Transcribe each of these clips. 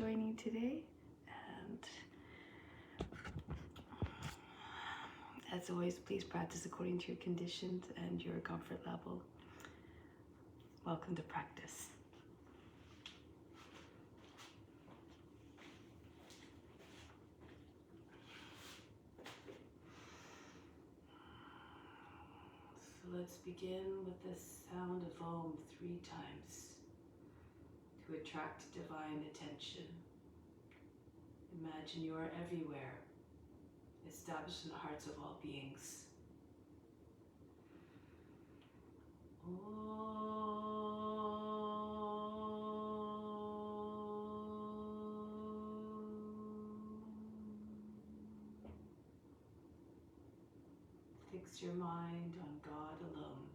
joining today. And as always, please practice according to your conditions and your comfort level. Welcome to practice. So let's begin with the sound of Om 3 times to attract divine attention. Imagine you are everywhere, established in the hearts of all beings. Fix your mind on God alone.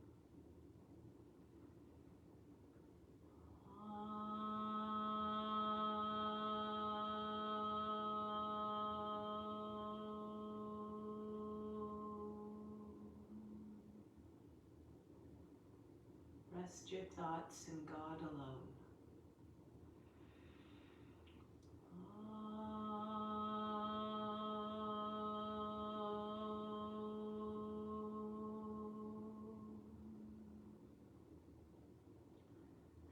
Rest your thoughts in God alone.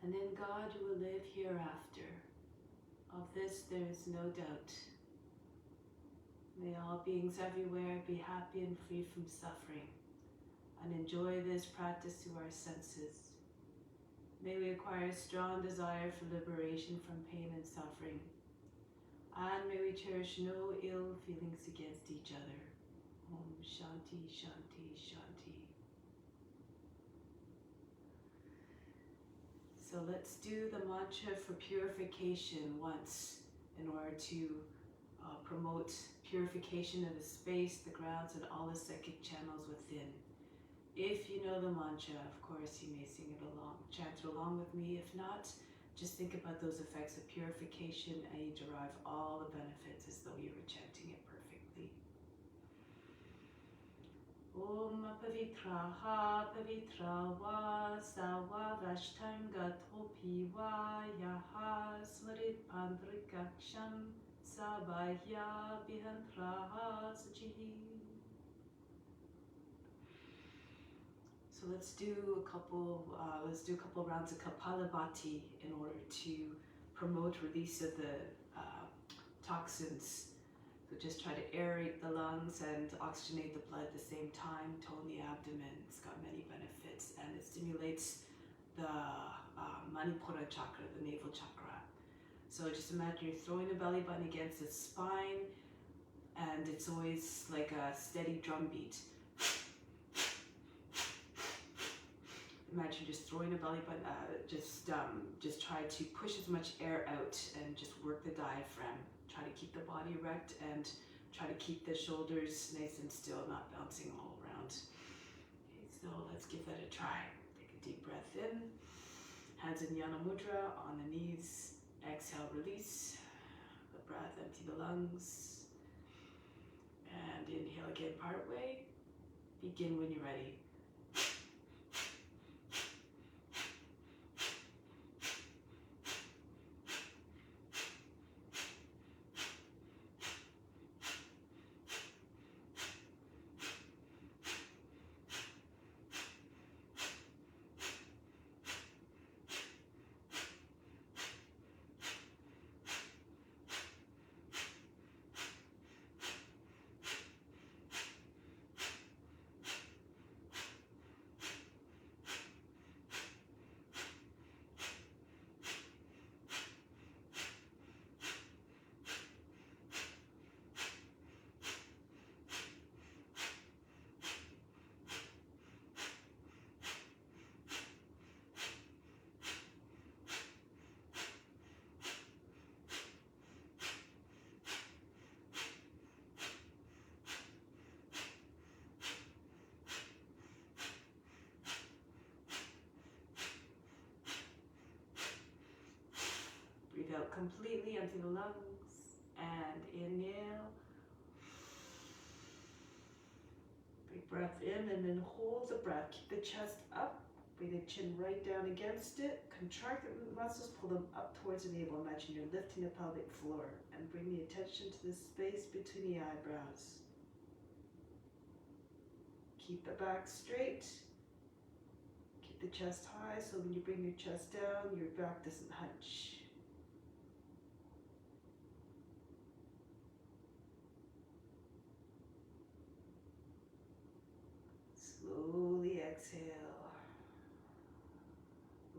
And in God you will live hereafter. Of this there is no doubt. May all beings everywhere be happy and free from suffering, and enjoy this practice through our senses. May we acquire a strong desire for liberation from pain and suffering, and may we cherish no ill feelings against each other. Om Shanti, Shanti, Shanti. So let's do the mantra for purification once in order to promote purification of the space, the grounds, and all the psychic channels within. If you know the mantra, of course, you may sing it along, chant it along with me. If not, just think about those effects of purification and you derive all the benefits as though you were chanting it perfectly. Om pavitraha pavitra va sawa vashtanga topi va yaha smarit pandrikaksham sabahya bihantraha sajihi. So let's do a couple rounds of Kapalabhati in order to promote release of the toxins. So just try to aerate the lungs and oxygenate the blood at the same time, tone the abdomen. It's got many benefits, and it stimulates the Manipura chakra, the navel chakra. So just imagine you're throwing the belly button against the spine, and it's always like a steady drum beat. Imagine just throwing a belly button, just try to push as much air out and just work the diaphragm. Try to keep the body erect and try to keep the shoulders nice and still, not bouncing all around. Okay, so let's give that a try. Take a deep breath in, hands in Yana Mudra, on the knees. Exhale, release the breath, empty the lungs. And inhale again, part way. Begin when you're ready. Breathe out completely, empty the lungs, and inhale. Big breath in, and then hold the breath. Keep the chest up, Bring the chin right down against it. Contract the root muscles, pull them up towards the navel. Imagine you're lifting the pelvic floor and bring the attention to the space between the eyebrows. Keep the back straight. Keep the chest high so when you bring your chest down, your back doesn't hunch. Slowly exhale.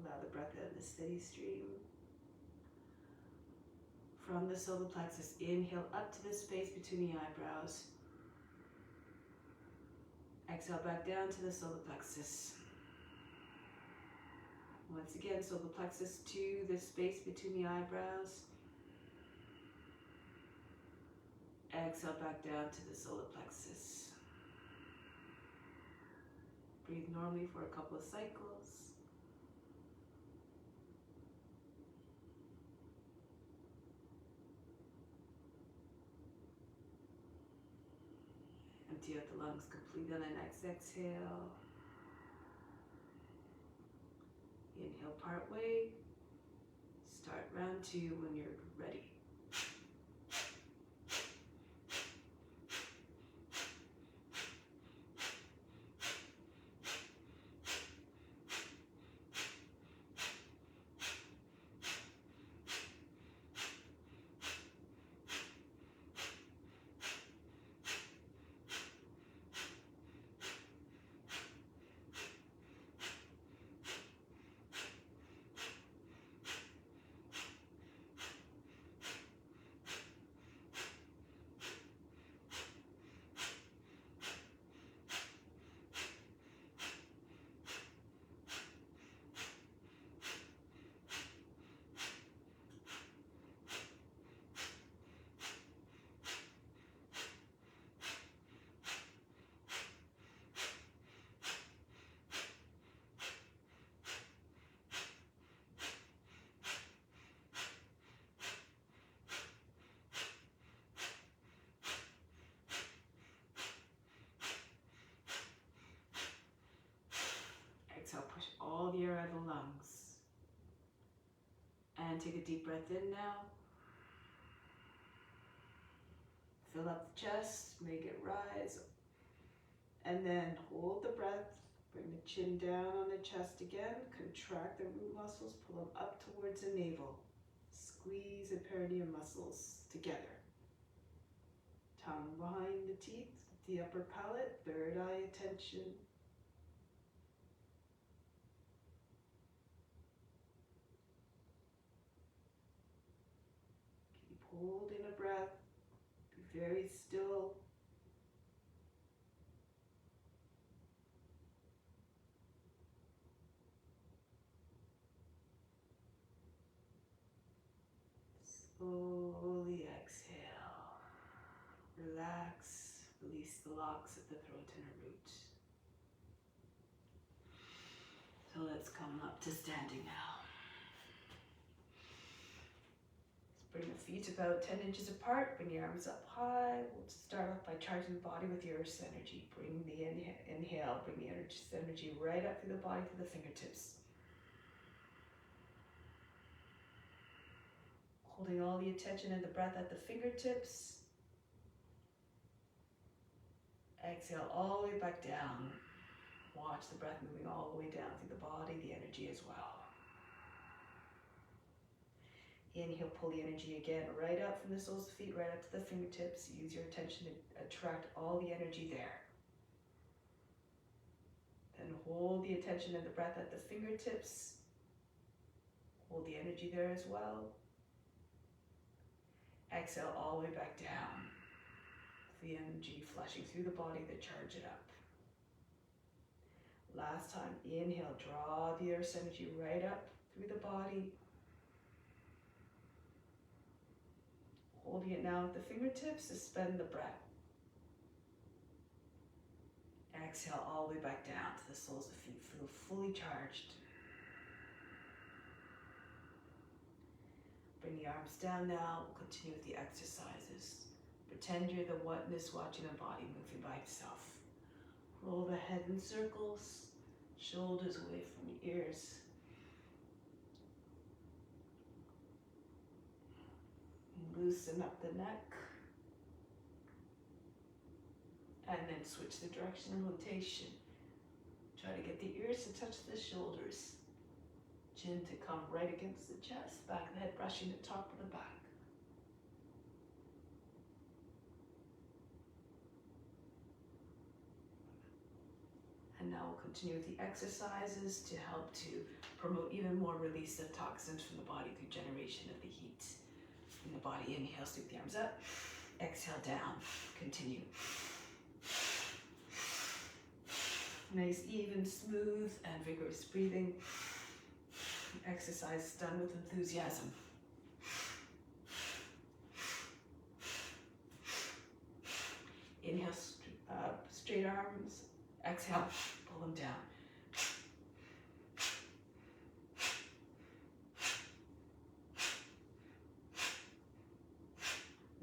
Allow the breath out in a steady stream. From the solar plexus, inhale up to the space between the eyebrows. Exhale back down to the solar plexus. Once again, solar plexus to the space between the eyebrows. Exhale back down to the solar plexus. Breathe normally for a couple of cycles. Empty out the lungs completely on the next exhale. Inhale part way. Start round 2 when you're ready. Exhale, push all the air out of the lungs. And take a deep breath in now. Fill up the chest, make it rise. And then hold the breath. Bring the chin down on the chest again. Contract the root muscles, pull them up towards the navel. Squeeze the perineum muscles together. Tongue behind the teeth, the upper palate, third eye attention. Holding a breath, be very still. Slowly exhale. Relax, release the locks at the throat and the root. So let's come up to standing now. Bring the feet about 10 inches apart, bring your arms up high. We'll start off by charging the body with your earth energy. Bring the inhale, bring the energy right up through the body to the fingertips. Holding all the attention and the breath at the fingertips. Exhale all the way back down. Watch the breath moving all the way down through the body, the energy as well. Inhale, pull the energy again right up from the soles of the feet, right up to the fingertips. Use your attention to attract all the energy there. Then hold the attention and the breath at the fingertips. Hold the energy there as well. Exhale all the way back down. The energy flushing through the body to charge it up. Last time, inhale, draw the earth's energy right up through the body. Holding it now with the fingertips, suspend the breath. Exhale all the way back down to the soles of the feet, feel fully charged. Bring the arms down now, we'll continue with the exercises. Pretend you're the oneness watching the body moving by itself. Roll the head in circles, Shoulders away from the ears. Loosen up the neck. And then switch the direction of rotation. Try to get the ears to touch the shoulders. Chin to come right against the chest. Back of the head brushing the top of the back. And now we'll continue with the exercises to help to promote even more release of toxins from the body through generation of the heat in the body. Inhale, sweep the arms up. Exhale, down. Continue. Nice, even, smooth, and vigorous breathing. Exercise done with enthusiasm. Inhale, straight arms. Exhale, pull them down.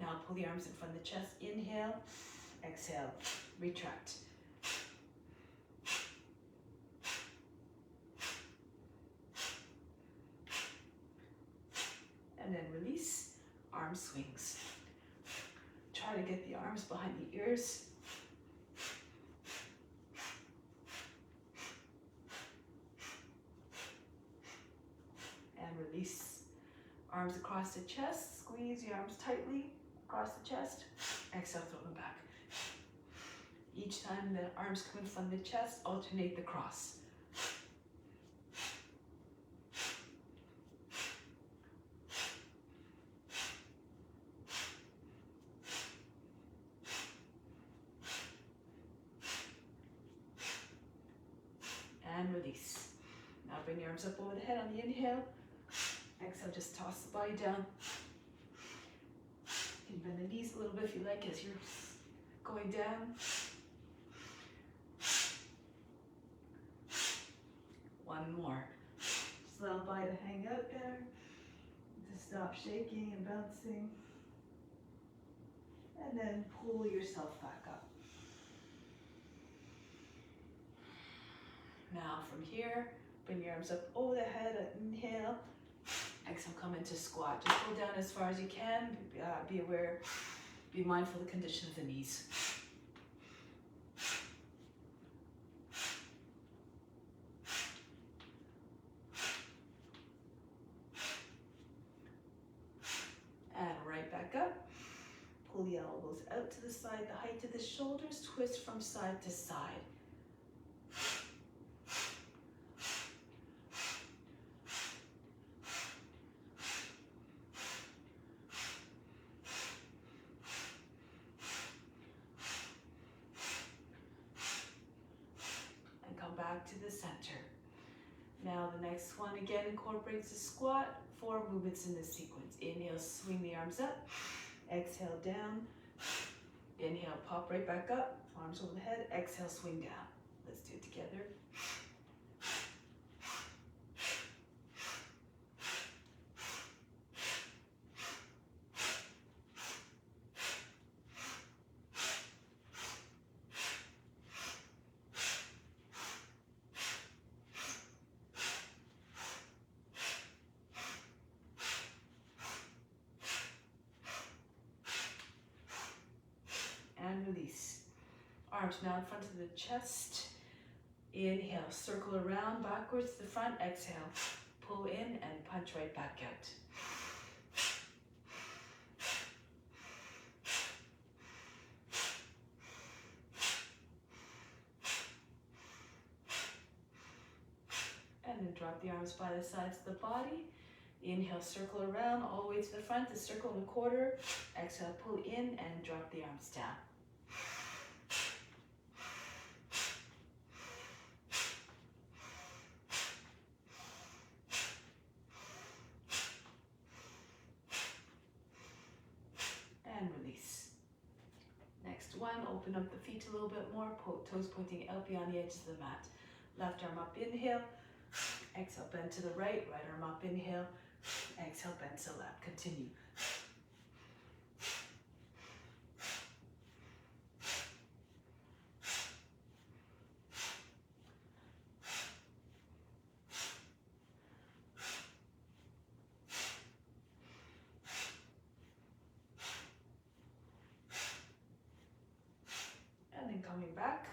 Now pull the arms in front of the chest. Inhale, exhale, retract. And then release, arm swings. Try to get the arms behind the ears. And release, arms across the chest. Squeeze your arms tightly across the chest. Exhale, throw them back. Each time the arms come in front of the chest, alternate the cross. And release. Now bring your arms up over the head on the inhale. Exhale, just toss the body down. You can bend the knees a little bit if you like as you're going down. One more. Just allow the body to hang out there. To stop shaking and bouncing. And then pull yourself back up. Now from here, bring your arms up over the head, inhale. Exhale, come into squat. Just pull down as far as you can. Be aware, be mindful of the condition of the knees. And right back up. Pull the elbows out to the side, the height of the shoulders. Twist from side to side. Back to the center. Now the next one again incorporates a squat. 4 movements in this sequence. Inhale, swing the arms up. Exhale, down. Inhale, pop right back up. Arms over the head. Exhale, swing down. Let's do it together. And release. Arms now in front of the chest. Inhale, circle around backwards to the front. Exhale, pull in and punch right back out. And then drop the arms by the sides of the body. Inhale, circle around all the way to the front, the circle and a quarter. Exhale, pull in and drop the arms down. And release. Next one, open up the feet a little bit more, toes pointing out beyond the edges of the mat. Left arm up, inhale. Exhale, bend to the right, right arm up, inhale. Exhale, bend to left. Continue. back.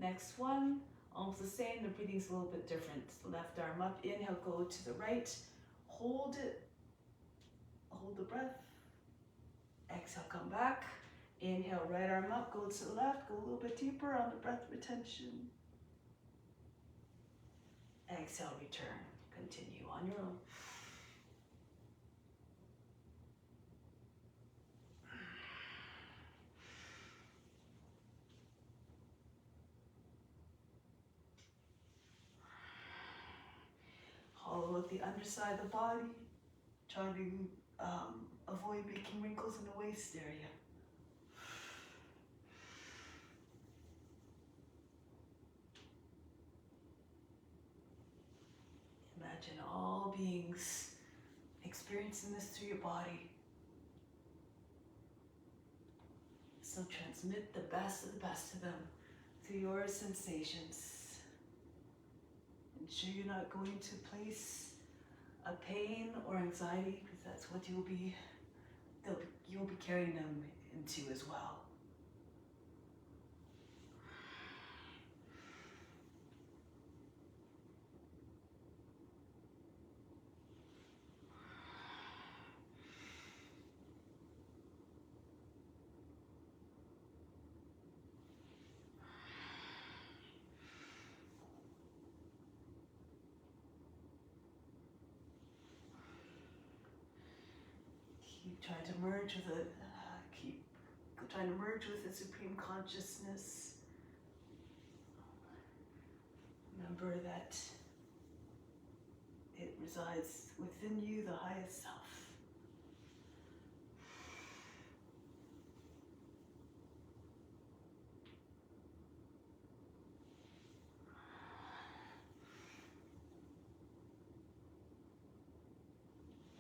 Next one, almost the same, the breathing's a little bit different. Left arm up, inhale, go to the right, hold it, hold the breath. Exhale, come back. Inhale, right arm up, go to the left, go a little bit deeper on the breath retention. Exhale, return. Continue on your own. Hollow out the underside of the body. Try to avoid making wrinkles in the waist area. Imagine all beings experiencing this through your body. So transmit the best of them through your sensations. Ensure you're not going to place a pain or anxiety, because that's what you'll be carrying them into as well. Keep trying to merge with it. Keep trying to merge with the Supreme Consciousness. Remember that it resides within you, the highest self.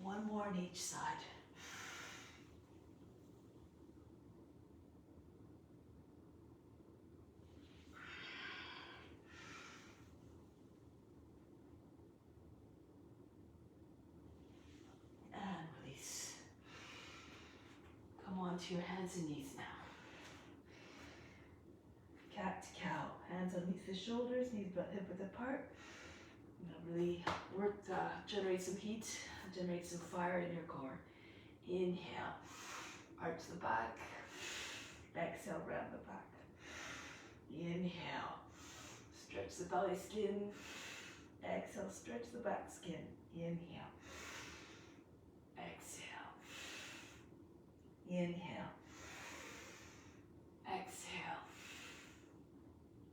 One more on each side. Onto your hands and knees now. Cat to cow. Hands underneath the shoulders, knees hip width apart. Really work, generate some heat, generate some fire in your core. Inhale, arch the back. Exhale, round the back. Inhale, stretch the belly skin. Exhale, stretch the back skin. Inhale. Exhale. Inhale. Exhale.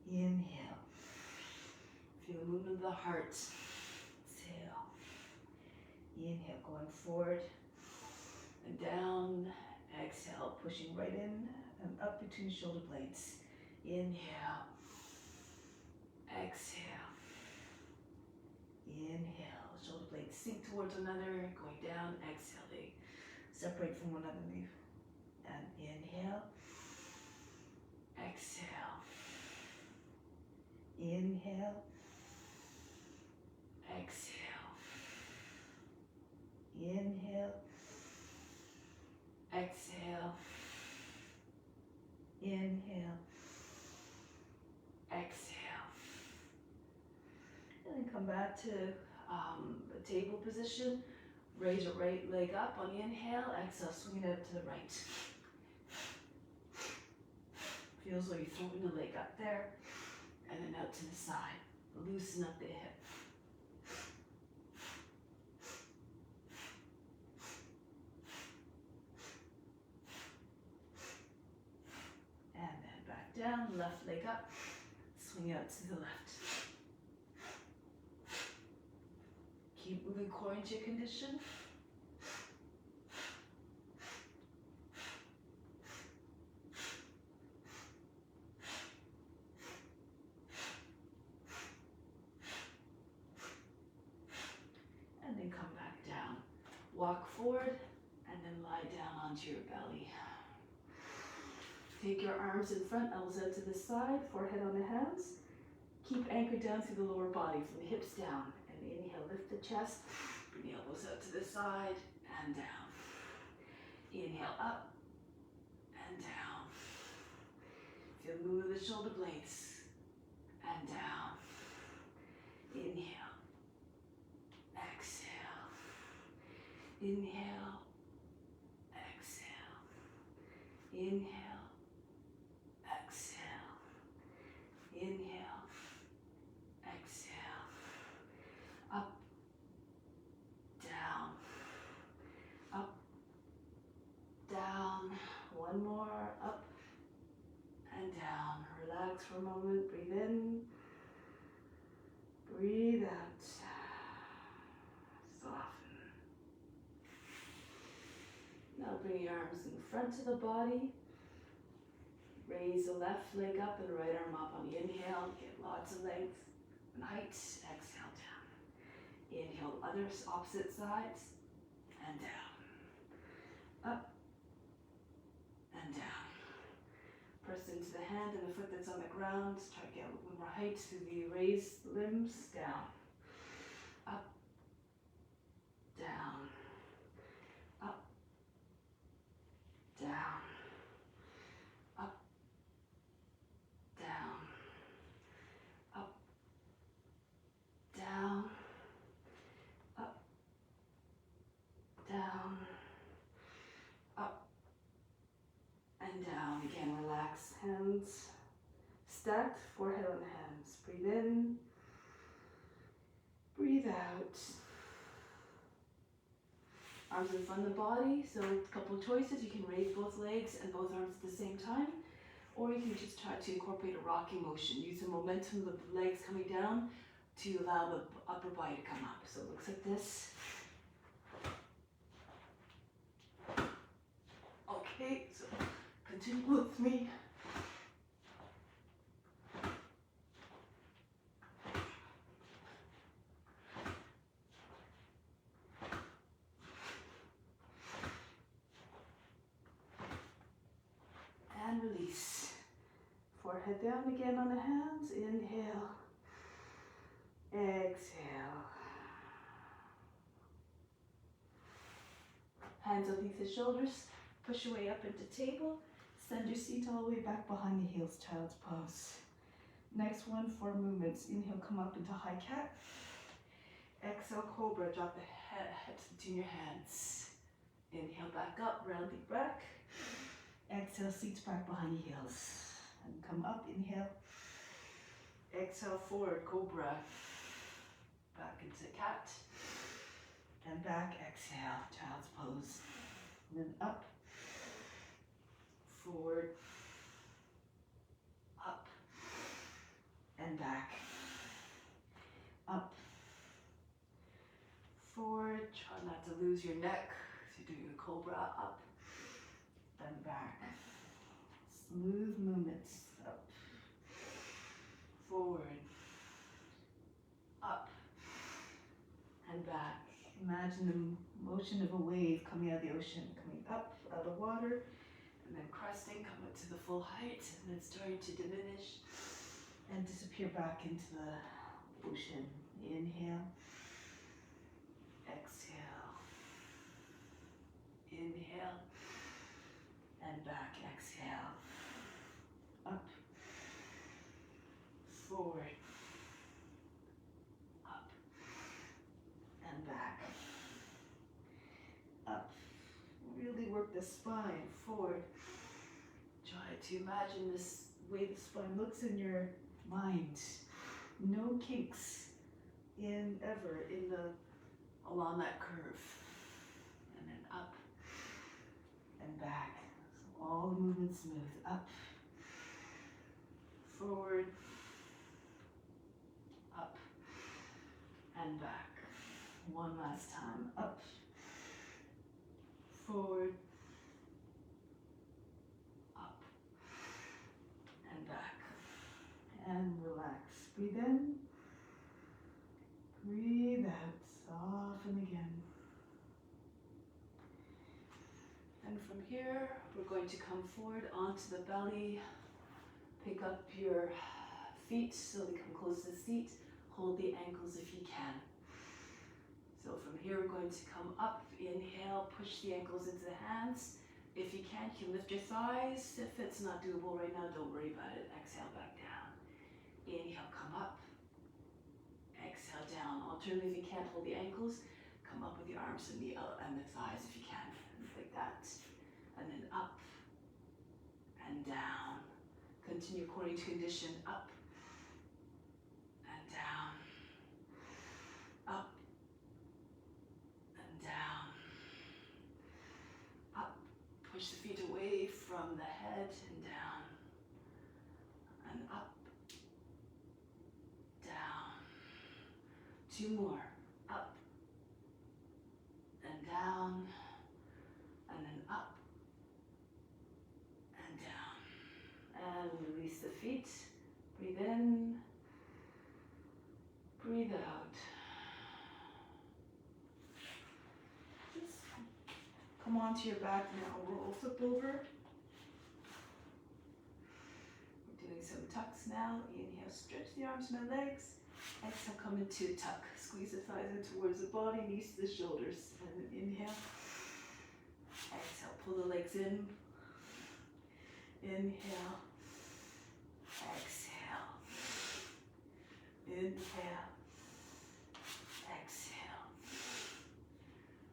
Inhale. Feel the movement of the heart. Exhale. Inhale, going forward and down. Exhale, pushing right in and up between shoulder blades. Inhale. Exhale. Inhale. Shoulder blades sink towards another. Going down. Exhale. They separate from one another. And inhale, exhale, inhale, exhale, inhale, exhale, inhale, exhale. And then come back to the table position. Raise your right leg up on the inhale, exhale, swing it out to the right. Feels like you're throwing the leg up there, and then out to the side. Loosen up the hip. And then back down, left leg up, swing out to the left. Keep moving core into your condition. And then come back down. Walk forward and then lie down onto your belly. Take your arms in front, elbows out to the side, forehead on the hands. Keep anchored down through the lower body from the hips down. And inhale, lift the chest, bring the elbows out to the side and down. Inhale up and down. Feel the movement of the shoulder blades. And down. Inhale. Exhale. Inhale. Exhale. Inhale. Exhale. Inhale. Exhale. Up. Down. Up. Down. One more. Up. And down. Relax for a moment. Breathe in. Breathe out. Soften. Now bring your arms in front of the body. Raise the left leg up and the right arm up on the inhale. Get lots of length and height. Exhale down. Inhale, opposite sides. And down. Up. And down. Press into the hand and the foot that's on the ground. Try to get a little more height through the raised limbs. Down. Up. Down. Up. Down. Up. Down. Up. Down. Up. Down. Up. And down. Again, relax. Hands stacked, forehead on hands. Breathe in. Breathe out. Arms in front of the body. So a couple of choices. You can raise both legs and both arms at the same time. Or you can just try to incorporate a rocking motion. Use the momentum of the legs coming down to allow the upper body to come up. So it looks like this. Okay, so continue with me. And release. Forehead down again on the hands. Inhale. Exhale. Hands underneath the shoulders. Push your way up into table. Send your seat all the way back behind the heels, child's pose. Next one, 4 movements. Inhale, come up into high cat. Exhale, cobra. Drop the head between your hands. Inhale, back up, round the back. Exhale, seats back behind the heels. And come up, inhale. Exhale, forward, cobra. Back into cat. And back, exhale, child's pose. And then up. Forward. Up. And back. Up. Forward. Try not to lose your neck. So you're doing a cobra. Up. Then back. Smooth movements. Up. Forward. Up. And back. Imagine the motion of a wave coming out of the ocean, coming up out of the water, and then cresting, come up to the full height, and then starting to diminish and disappear back into the ocean. Inhale. Exhale. Inhale. And back. Exhale. Up. Forward. Up. And back. Up. Really work the spine forward. Try to imagine this way the spine looks in your mind. No kinks along that curve. And then up and back. So all the movement smooth. Up. Forward. Up. And back. One last time. Up. Forward. Up. And back. And relax. Breathe in. Breathe out. Soften again. And from here, we're going to come forward onto the belly. Pick up your feet so they come close to the seat. Hold the ankles if you can. So from here, we're going to come up. Inhale, push the ankles into the hands. If you can't, you can lift your thighs. If it's not doable right now, don't worry about it. Exhale back down. Inhale, come up. Exhale down. Alternatively, if you can't hold the ankles, come up with the arms and the thighs if you can. Like that. And then up and down. Continue according to condition. Up and down. Up and down. Up. Push the feet away from the head and down. And up. Down. 2 more. Up and down. And then up and down. And release the feet. Breathe in. Breathe out. Just come onto your back now. Roll, flip over. We're doing some tucks now. Inhale, stretch the arms and the legs. Exhale, come into tuck. Squeeze the thighs in towards the body, knees to the shoulders. And then inhale. Exhale, pull the legs in. Inhale. Exhale. Inhale. Exhale.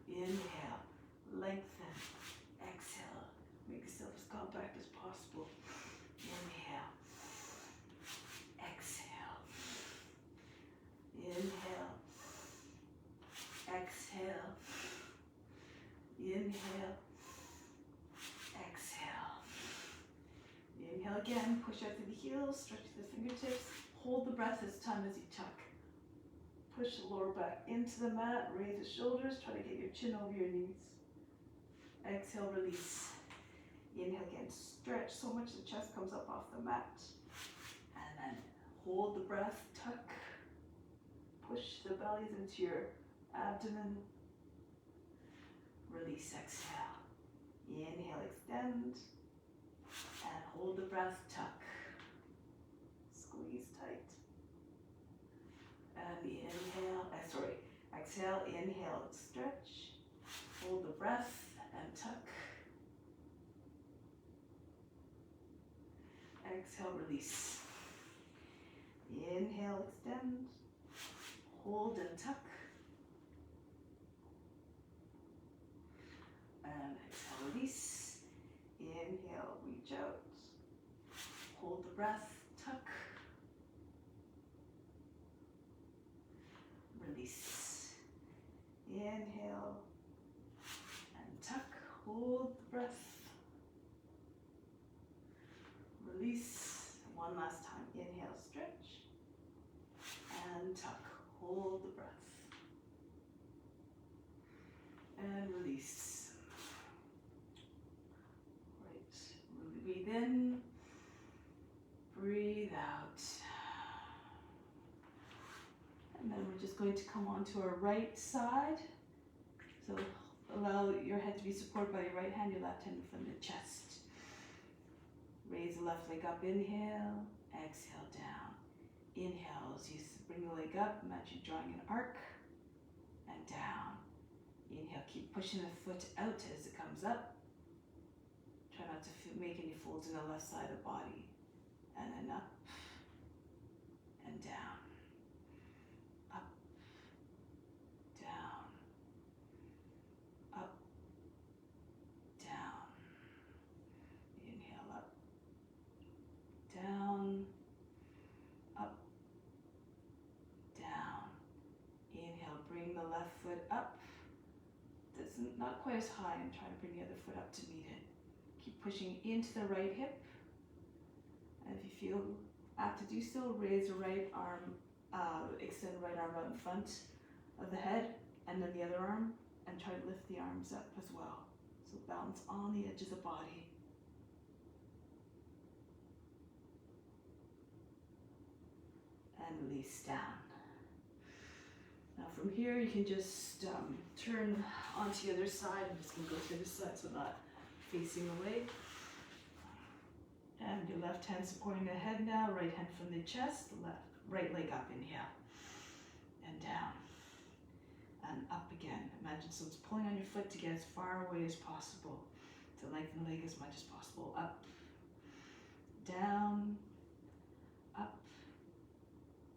Inhale. Lengthen. Exhale. Make yourself as compact as possible. Inhale. Exhale. Inhale. Exhale. Inhale. Exhale. Inhale again. Push out through the heels. Stretch the fingertips. Hold the breath this time as you tuck. Push the lower back into the mat. Raise the shoulders. Try to get your chin over your knees. Exhale, release. Inhale again. Stretch so much the chest comes up off the mat. And then hold the breath. Tuck. Push the bellies into your abdomen. Release, exhale. Inhale, extend. And hold the breath, tuck. Squeeze tight. And inhale, exhale, inhale, stretch. Hold the breath and tuck. Exhale, release. Inhale, extend. Hold and tuck. And exhale, release. Inhale, reach out. Hold the breath, tuck. Release. Inhale and tuck. Hold the breath. Release. One last time. Inhale, stretch. And tuck. Hold the breath. And release. Right. Breathe in. Breathe out. And then we're just going to come onto our right side. So allow your head to be supported by your right hand, your left hand from the chest. Raise the left leg up, inhale, exhale down. Inhale as you bring the leg up, imagine drawing an arc, and down. Inhale, keep pushing the foot out as it comes up. Try not to make any folds in the left side of the body. And then up, and down. Up, down. Up, down. Inhale, up, down. Up, down. Inhale, bring the left foot up. That's not quite as high, and try to bring the other foot up to meet it. Keep pushing into the right hip. And if you feel have to do so, raise the right arm, extend the right arm out in front of the head, and then the other arm, and try to lift the arms up as well. So balance on the edge of the body. And release down. Now from here, you can just turn onto the other side. I'm just going to go to the other side so not facing away. And your left hand supporting the head now, right hand from the chest, right leg up, inhale, and down, and up again. Imagine someone's pulling on your foot to get as far away as possible. to lengthen the leg as much as possible. Up, down, up,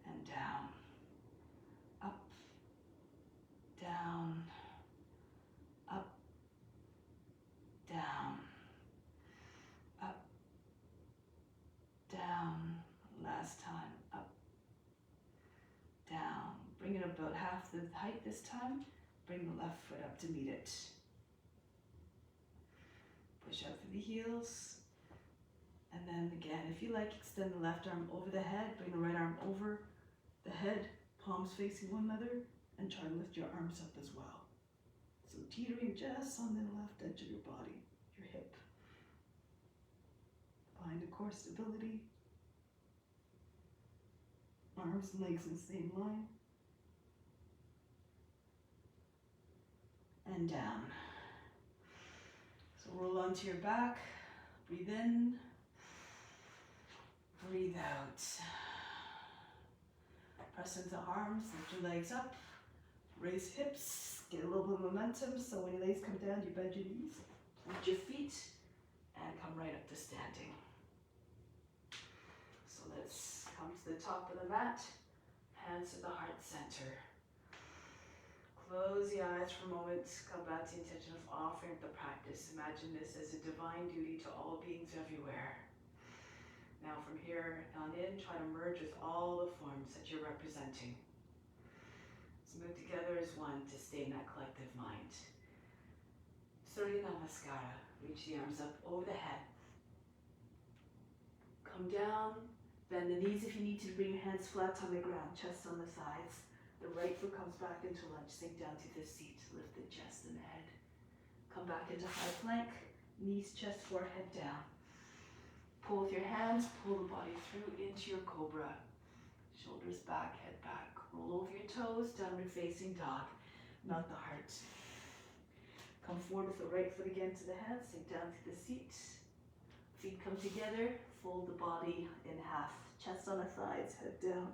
and down. Up, down, up, down, up, down. Last time, up, down. Bring it about half the height this time. Bring the left foot up to meet it. Push out through the heels. And then again, if you like, extend the left arm over the head. Bring the right arm over the head, palms facing one another, and try to lift your arms up as well. So teetering just on the left edge of your body, your hip. Find a core stability. Arms and legs in the same line. And down. So roll onto your back. Breathe in. Breathe out. Press into arms, lift your legs up. Raise hips. Get a little bit of momentum. So when your legs come down, you bend your knees. Lift your feet. And come right up to standing. So let's come to the top of the mat. Hands to the heart center. Close the eyes for a moment. Come back to the intention of offering the practice. Imagine this as a divine duty to all beings everywhere. Now from here on in, try to merge with all the forms that you're representing. Let's move together as one to stay in that collective mind. Surya Namaskara. Reach the arms up over the head. Come down. Bend the knees if you need to. Bring your hands flat on the ground. Chest on the sides. The right foot comes back into lunge. Sink down to the seat. Lift the chest and the head. Come back into high plank. Knees, chest, forehead down. Pull with your hands. Pull the body through into your cobra. Shoulders back, head back. Roll over your toes. Downward facing dog. Melt the heart. Come forward with the right foot again to the hands. Sink down to the seat. Feet come together. Fold the body in half. Chest on the thighs. Head down.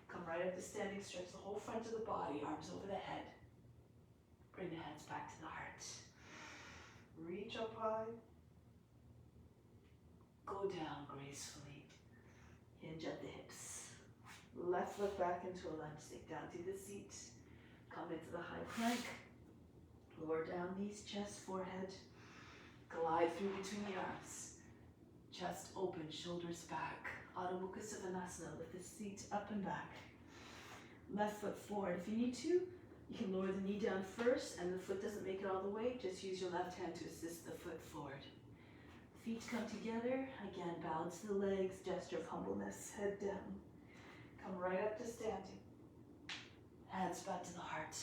Come right up to standing, stretch the whole front of the body, arms over the head. Bring the hands back to the heart. Reach up high. Go down gracefully. Hinge at the hips. Left foot back into a lunge, sink down to the seat. Come into the high plank. Lower down knees, chest, forehead. Glide through between the arms. Chest open, shoulders back. Adho Mukha Svanasana, lift the seat up and back. Left foot forward. If you need to, you can lower the knee down first and the foot doesn't make it all the way. Just use your left hand to assist the foot forward. Feet come together. Again, bow to the legs, gesture of humbleness, head down. Come right up to standing. Hands back to the heart.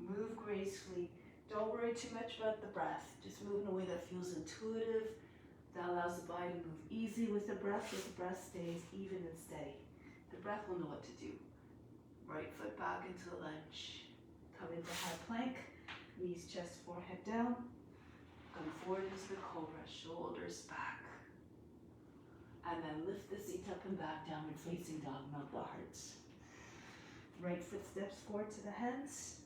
Move gracefully. Don't worry too much about the breath. Just move in a way that feels intuitive. That allows the body to move easy with the breath, so the breath stays even and steady. The breath will know what to do. Right foot back into the lunge. Come into high plank. Knees, chest, forehead down. Come forward into the cobra, shoulders back. And then lift the seat up and back, downward facing dog, melt the heart. Right foot steps forward to the hands.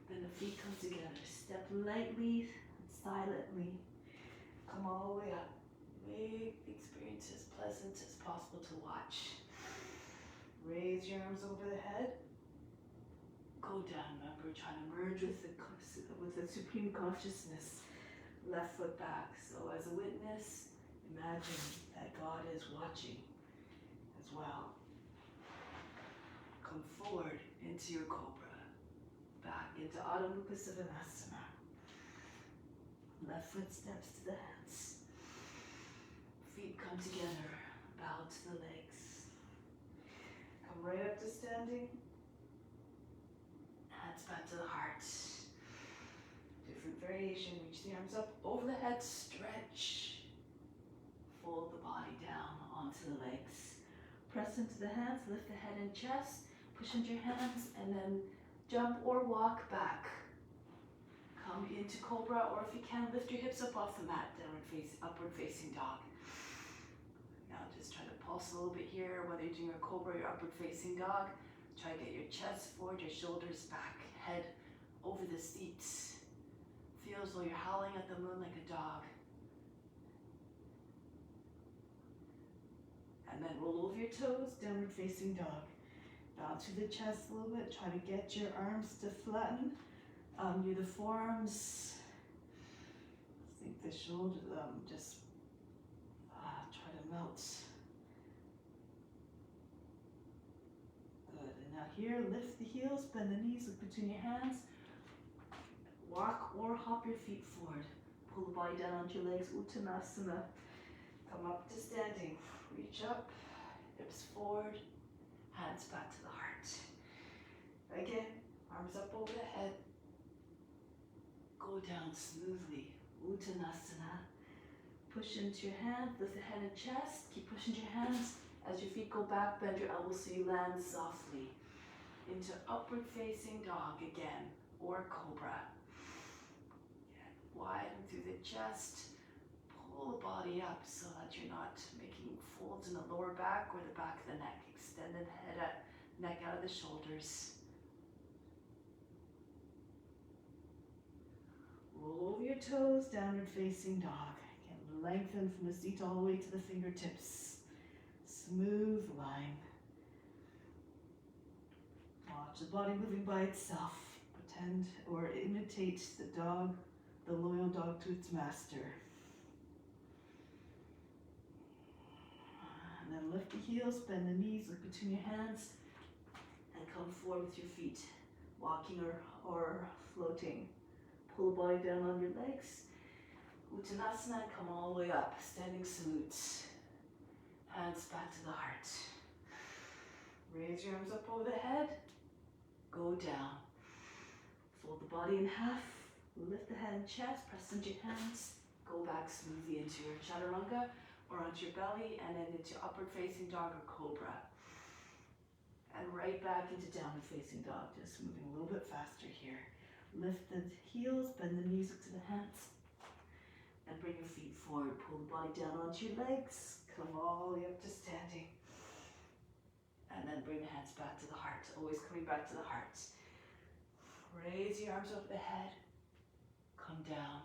Then the feet come together. Step lightly and silently. Come all the way up. Make the experience as pleasant as possible to watch. Raise your arms over the head. Go down. Remember, trying to merge with the supreme consciousness. Left foot back. So as a witness, imagine that God is watching as well. Come forward into your cobra. Back into Adho Mukha Svanasana. Left foot steps to the hands. Feet come together. Bow to the legs. Come right up to standing. Hands back to the heart. Different variation. Reach the arms up over the head. Stretch. Fold the body down onto the legs. Press into the hands. Lift the head and chest. Push into your hands and then jump or walk back. Come into cobra, or if you can, lift your hips up off the mat, upward facing dog. Now just try to pulse a little bit here, whether you're doing a cobra or upward facing dog. Try to get your chest forward, your shoulders back, head over the seat. Feel as though you're howling at the moon like a dog. And then roll over your toes, downward facing dog. Bounce through the chest a little bit. Try to get your arms to flatten near the forearms. Sink the shoulders, just try to melt. Good, and now here, lift the heels, bend the knees, look between your hands. Walk or hop your feet forward. Pull the body down onto your legs, Uttanasana. Come up to standing. Reach up, hips forward, hands back to the heart. Again, arms up over the head. Go down smoothly, Uttanasana. Push into your hands, lift the head and chest. Keep pushing your hands. As your feet go back, bend your elbows so you land softly. Into upward facing dog again, or cobra. Widen through the chest. Pull the body up so that you're not making folds in the lower back or the back of the neck. Extend the head, neck out of the shoulders. Roll over your toes, downward facing dog. Again, lengthen from the seat all the way to the fingertips. Smooth line. Watch the body moving by itself. Pretend or imitate the dog, the loyal dog to its master. And then lift the heels, bend the knees, look between your hands, and come forward with your feet, walking or floating. Pull the body down on your legs. Uttanasana, come all the way up, standing salute. Hands back to the heart. Raise your arms up over the head. Go down. Fold the body in half. Lift the head and chest. Press into your hands. Go back smoothly into your chaturanga or onto your belly and then into upward facing dog or cobra. And right back into downward facing dog. Just moving a little bit faster here. Lift the heels, bend the knees up to the hands. And bring your feet forward. Pull the body down onto your legs. Come all the way up to standing. And then bring the hands back to the heart. Always coming back to the heart. Raise your arms over the head. Come down.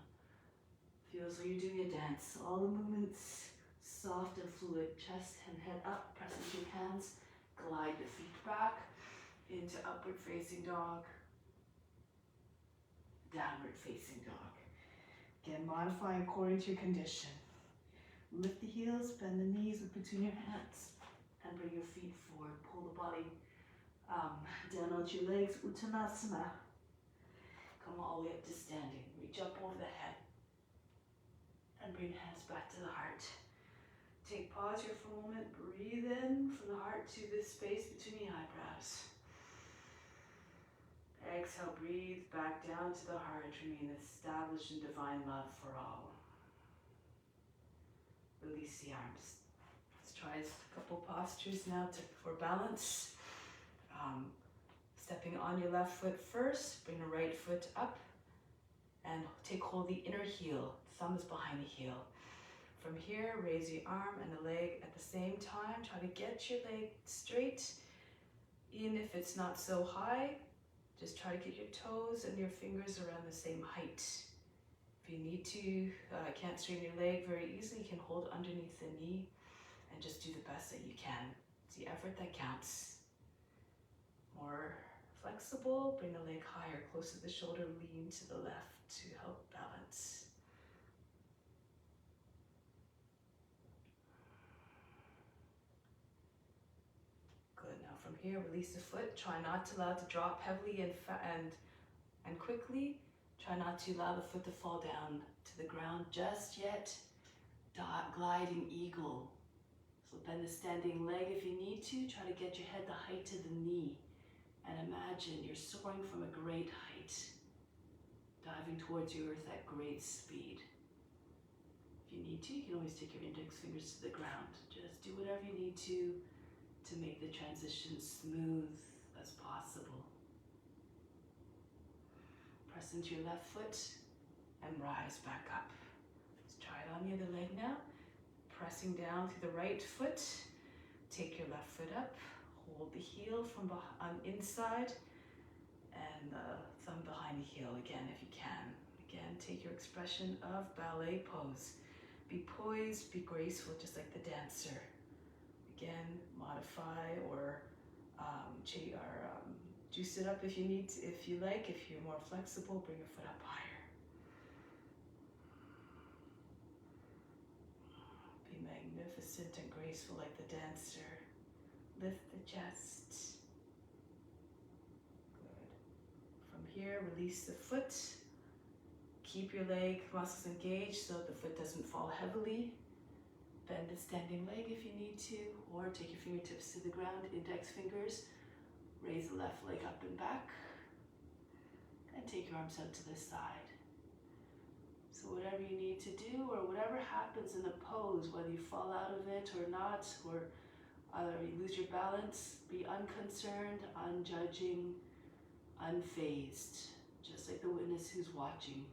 Feel as though you're doing a dance. All the movements soft and fluid. Chest and head up. Press into your hands. Glide the feet back into upward facing dog. Downward facing dog. Again, modify according to your condition. Lift the heels, bend the knees, look between your hands, and bring your feet forward. Pull the body down onto your legs, Uttanasana. Come all the way up to standing. Reach up over the head, and bring hands back to the heart. Take pause here for a moment. Breathe in from the heart to the space between the eyebrows. Exhale, breathe back down to the heart. Remain established in divine love for all. Release the arms. Let's try a couple postures now for balance. Stepping on your left foot first. Bring the right foot up and take hold of the inner heel. Thumb is behind the heel. From here, raise your arm and the leg at the same time. Try to get your leg straight. Even if it's not so high, just try to get your toes and your fingers around the same height. If you need to, can't straighten your leg very easily, you can hold underneath the knee and just do the best that you can. It's the effort that counts. More flexible, bring the leg higher, close to the shoulder, lean to the left to help balance. Good, now from here, release the foot. Try not to allow it to drop heavily and quickly. Try not to allow the foot to fall down to the ground just yet. Gliding eagle. So bend the standing leg if you need to. Try to get your head the height to the knee. And imagine you're soaring from a great height. Diving towards the earth at great speed. If you need to, you can always take your index fingers to the ground. Just do whatever you need to make the transition smooth as possible. Press into your left foot and rise back up. Let's try it on the other leg now. Pressing down through the right foot. Take your left foot up. Hold the heel from on inside and the thumb behind the heel again if you can. Again, take your expression of ballet pose. Be poised, be graceful, just like the dancer. Again, modify or juice it up if you need to, if you like. If you're more flexible, bring your foot up higher. Be magnificent and graceful like the dancer. Lift the chest. Good. From here, release the foot. Keep your leg muscles engaged so the foot doesn't fall heavily. Bend the standing leg if you need to, or take your fingertips to the ground, index fingers. Raise the left leg up and back. And take your arms out to the side. So whatever you need to do, or whatever happens in the pose, whether you fall out of it or not, or you lose your balance, be unconcerned, unjudging, unfazed, just like the witness who's watching,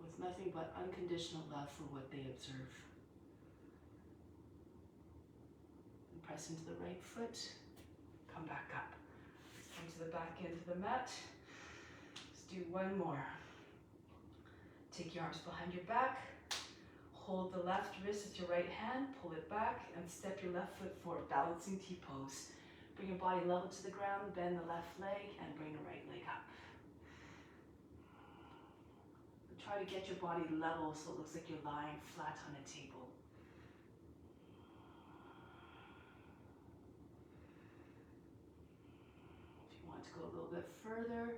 with nothing but unconditional love for what they observe. And press into the right foot, come back up. Come to the back end of the mat. Let's do one more. Take your arms behind your back. Hold the left wrist with your right hand, pull it back, and step your left foot forward, balancing T-pose. Bring your body level to the ground, bend the left leg, and bring the right leg up. Try to get your body level so it looks like you're lying flat on a table. If you want to go a little bit further,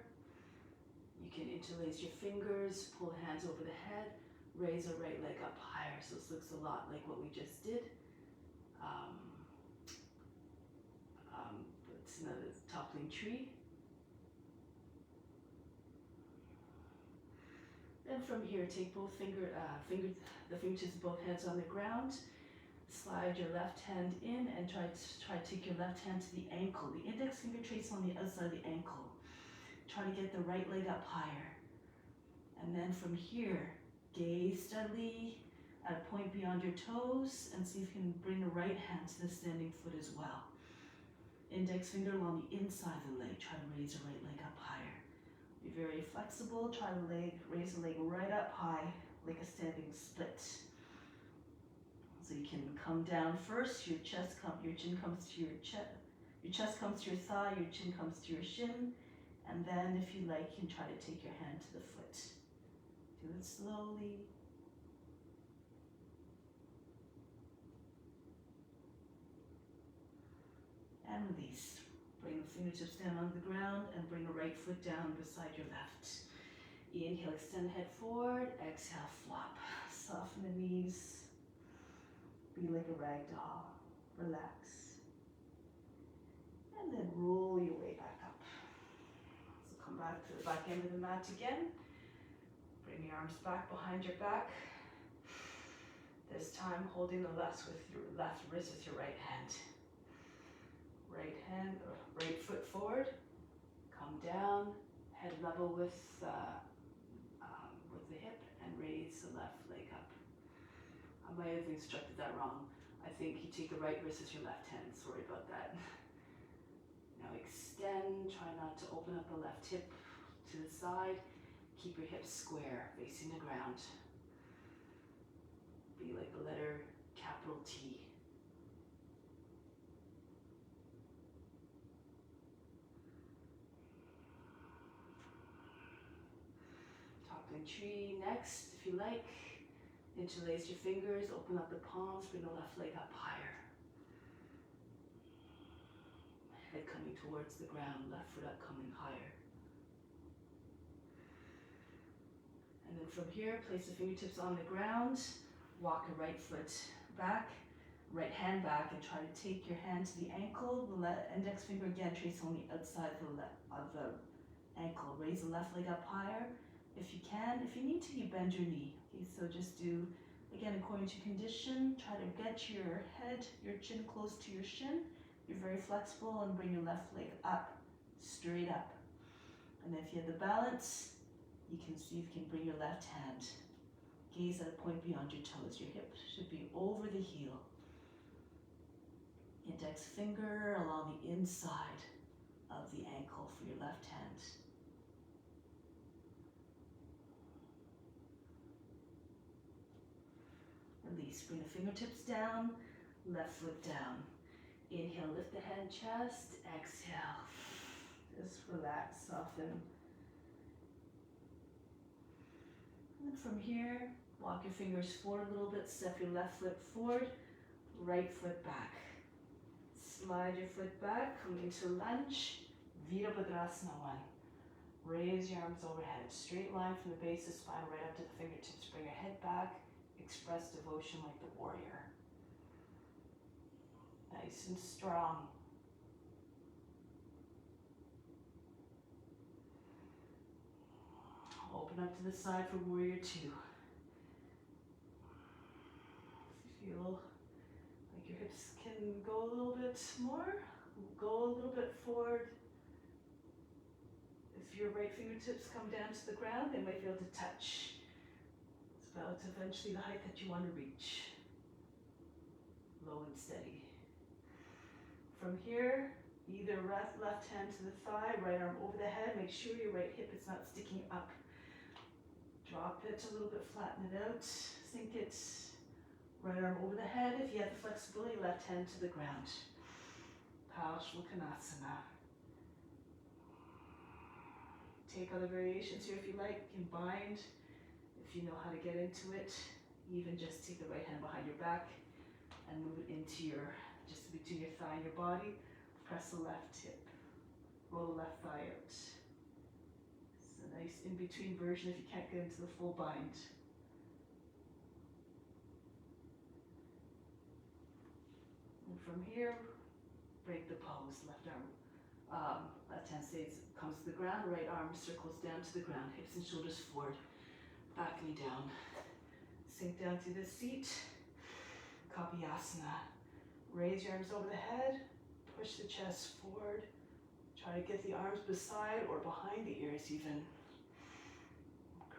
you can interlace your fingers, pull the hands over the head, raise the right leg up higher. So this looks a lot like what we just did. It's another toppling tree. And from here, take both the fingertips of both hands on the ground. Slide your left hand in and try to take your left hand to the ankle. The index finger trace on the outside of the ankle. Try to get the right leg up higher. And then from here, gaze steadily at a point beyond your toes and see if you can bring the right hand to the standing foot as well. Index finger along the inside of the leg. Try to raise the right leg up higher. Be very flexible. Try to raise the leg right up high like a standing split. So you can come down first. Your chin comes to your chest. Your chest comes to your thigh. Your chin comes to your shin. And then, if you like, you can try to take your hand to the foot. Do it slowly. And release. Bring the fingertips down on the ground and bring the right foot down beside your left. Inhale, extend the head forward. Exhale, flop. Soften the knees. Be like a rag doll. Relax. And then roll your way back up. So come back to the back end of the mat again. Bring your arms back behind your back. This time holding the left wrist with your right hand. Right foot forward, come down, head level with the hip, and raise the left leg up. I might have instructed that wrong. I think you take the right wrist with your left hand. Sorry about that. Now extend, try not to open up the left hip to the side. Keep your hips square, facing the ground. Be like the letter capital T. Tree next, if you like. Interlace your fingers, open up the palms, bring the left leg up higher. Head coming towards the ground, left foot up coming higher. And then from here, place the fingertips on the ground, walk your right foot back, right hand back, and try to take your hand to the ankle. The index finger again trace on the outside of the ankle. Raise the left leg up higher. If you can, if you need to, you bend your knee. Okay, so just do, again, according to condition, try to get your head, your chin close to your shin. You're very flexible and bring your left leg up, straight up. And if you have the balance, you can see if you can bring your left hand. Gaze at a point beyond your toes. Your hip should be over the heel. Index finger along the inside of the ankle for your left hand. release. Bring the fingertips down, left foot down. Inhale, lift the head, chest. Exhale. Just relax, soften. And from here, walk your fingers forward a little bit. Step your left foot forward, right foot back. Slide your foot back, come into lunge. Virabhadrasana 1. Raise your arms overhead. Straight line from the base of the spine right up to the fingertips. Bring your head back. Express devotion like the warrior. Nice and strong. Open up to the side for warrior 2. Feel like your hips can go a little bit more. Go a little bit forward. If your right fingertips come down to the ground, they might be able to touch. It's about eventually the height that you want to reach. Low and steady. From here, either left hand to the thigh, right arm over the head. Make sure your right hip is not sticking up. Drop it a little bit, flatten it out, sink it. Right arm over the head. If you have the flexibility, left hand to the ground. Parshvakonasana. Take other variations here if you like. You can bind if you know how to get into it. Even just take the right hand behind your back and move it into your, just between your thigh and your body. Press the left hip. Roll the left thigh out. It's a nice in-between version if you can't get into the full bind. And from here, break the pose. Left arm, left hand comes to the ground, right arm circles down to the ground, hips and shoulders forward, back knee down. Sink down to the seat, Kapalabhati. Raise your arms over the head, push the chest forward. Try to get the arms beside or behind the ears even.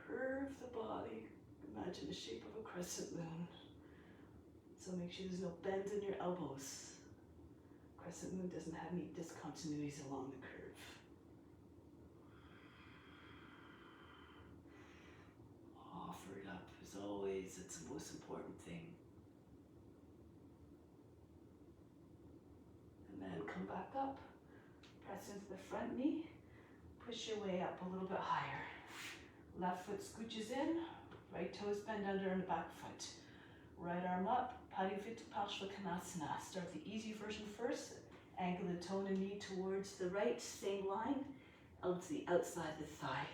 Curve the body. Imagine the shape of a crescent moon. So make sure there's no bend in your elbows. Crescent moon doesn't have any discontinuities along the curve. Offer it up as always. It's the most important thing. And then come back up. Press into the front knee. Push your way up a little bit higher. Left foot scooches in. Right toes bend under and the back foot. Right arm up. Padivita Parshvakonasana. Start the easy version first. Angle the toe and knee towards the right, same line, out to the outside the thigh.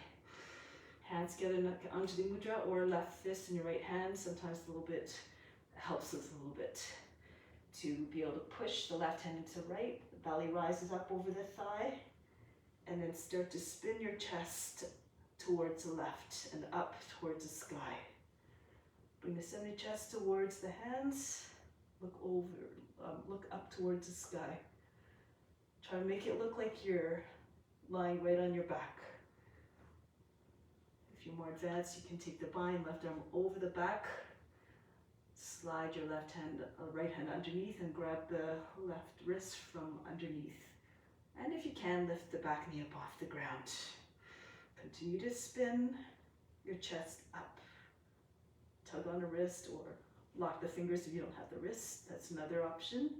Hands together onto the mudra or left fist in your right hand. Sometimes a little bit helps us a little bit to be able to push the left hand into the right. The belly rises up over the thigh, and then start to spin your chest towards the left and up towards the sky. Bring the center chest towards the hands. Look up towards the sky. Try to make it look like you're lying right on your back. If you're more advanced, you can take the bind, left arm over the back. Slide your right hand underneath and grab the left wrist from underneath. And if you can, lift the back knee up off the ground. Continue to spin your chest up. Tug on a wrist or lock the fingers if you don't have the wrist. That's another option.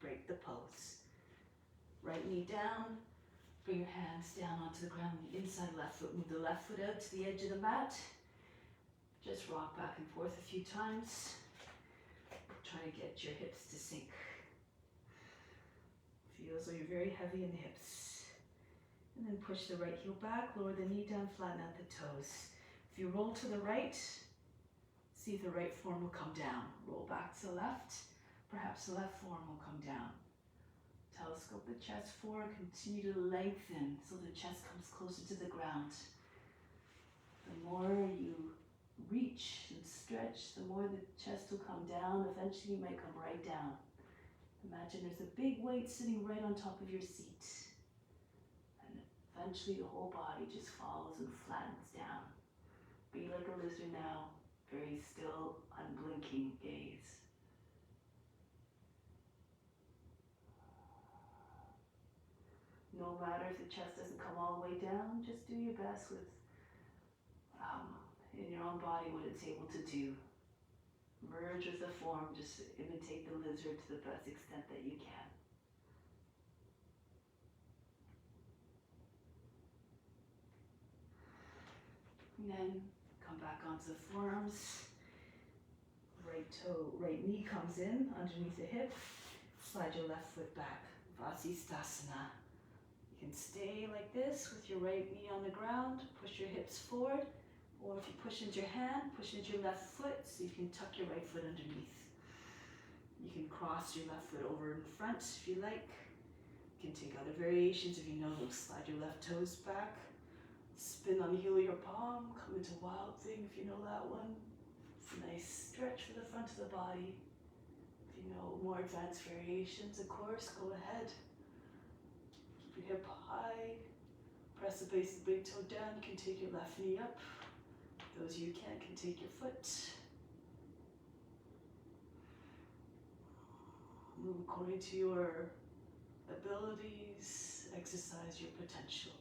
Break the pose. Right knee down. Bring your hands down onto the ground on the inside left foot. Move the left foot out to the edge of the mat. Just rock back and forth a few times. Try to get your hips to sink. Feel as though you're very heavy in the hips. And then push the right heel back, lower the knee down, flatten out the toes. If you roll to the right, see if the right form will come down. Roll back to the left, perhaps the left form will come down. Telescope the chest forward, continue to lengthen so the chest comes closer to the ground. The more you reach and stretch, the more the chest will come down. Eventually you might come right down. Imagine there's a big weight sitting right on top of your seat. And eventually the whole body just falls and flattens down. Be like a lizard now, very still, unblinking gaze. no matter if the chest doesn't come all the way down, just do your best with, in your own body, what it's able to do. Merge with the form, just imitate the lizard to the best extent that you can. And then come back onto the forearms. Right toe, right knee comes in underneath the hip. Slide your left foot back. Vasisthasana. You can stay like this with your right knee on the ground. Push your hips forward. Or if you push into your hand, push into your left foot so you can tuck your right foot underneath. You can cross your left foot over in front if you like. You can take other variations if you know them. Slide your left toes back. Spin on the heel of your palm. Come into wild thing if you know that one. It's a nice stretch for the front of the body. If you know more advanced variations, of course, go ahead. Keep your hip high. Press the base of the big toe down. You can take your left knee up. Those you can take your foot. Move according to your abilities. Exercise your potential.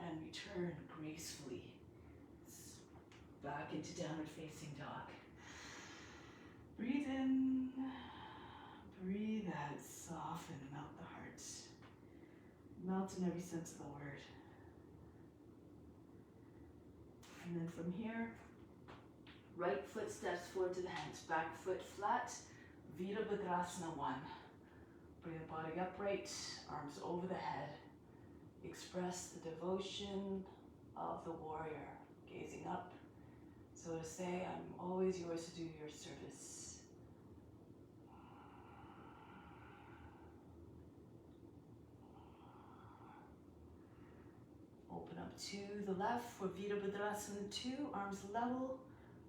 And return gracefully back into downward facing dog. Breathe in. Breathe out. Soften. Melt the heart. Melt in every sense of the word. And then from here, right foot steps forward to the hands, back foot flat, Virabhadrasana 1. Bring the body upright, arms over the head. Express the devotion of the warrior, gazing up. So to say, I'm always yours to do your service. Open up to the left for Virabhadrasana 2, arms level.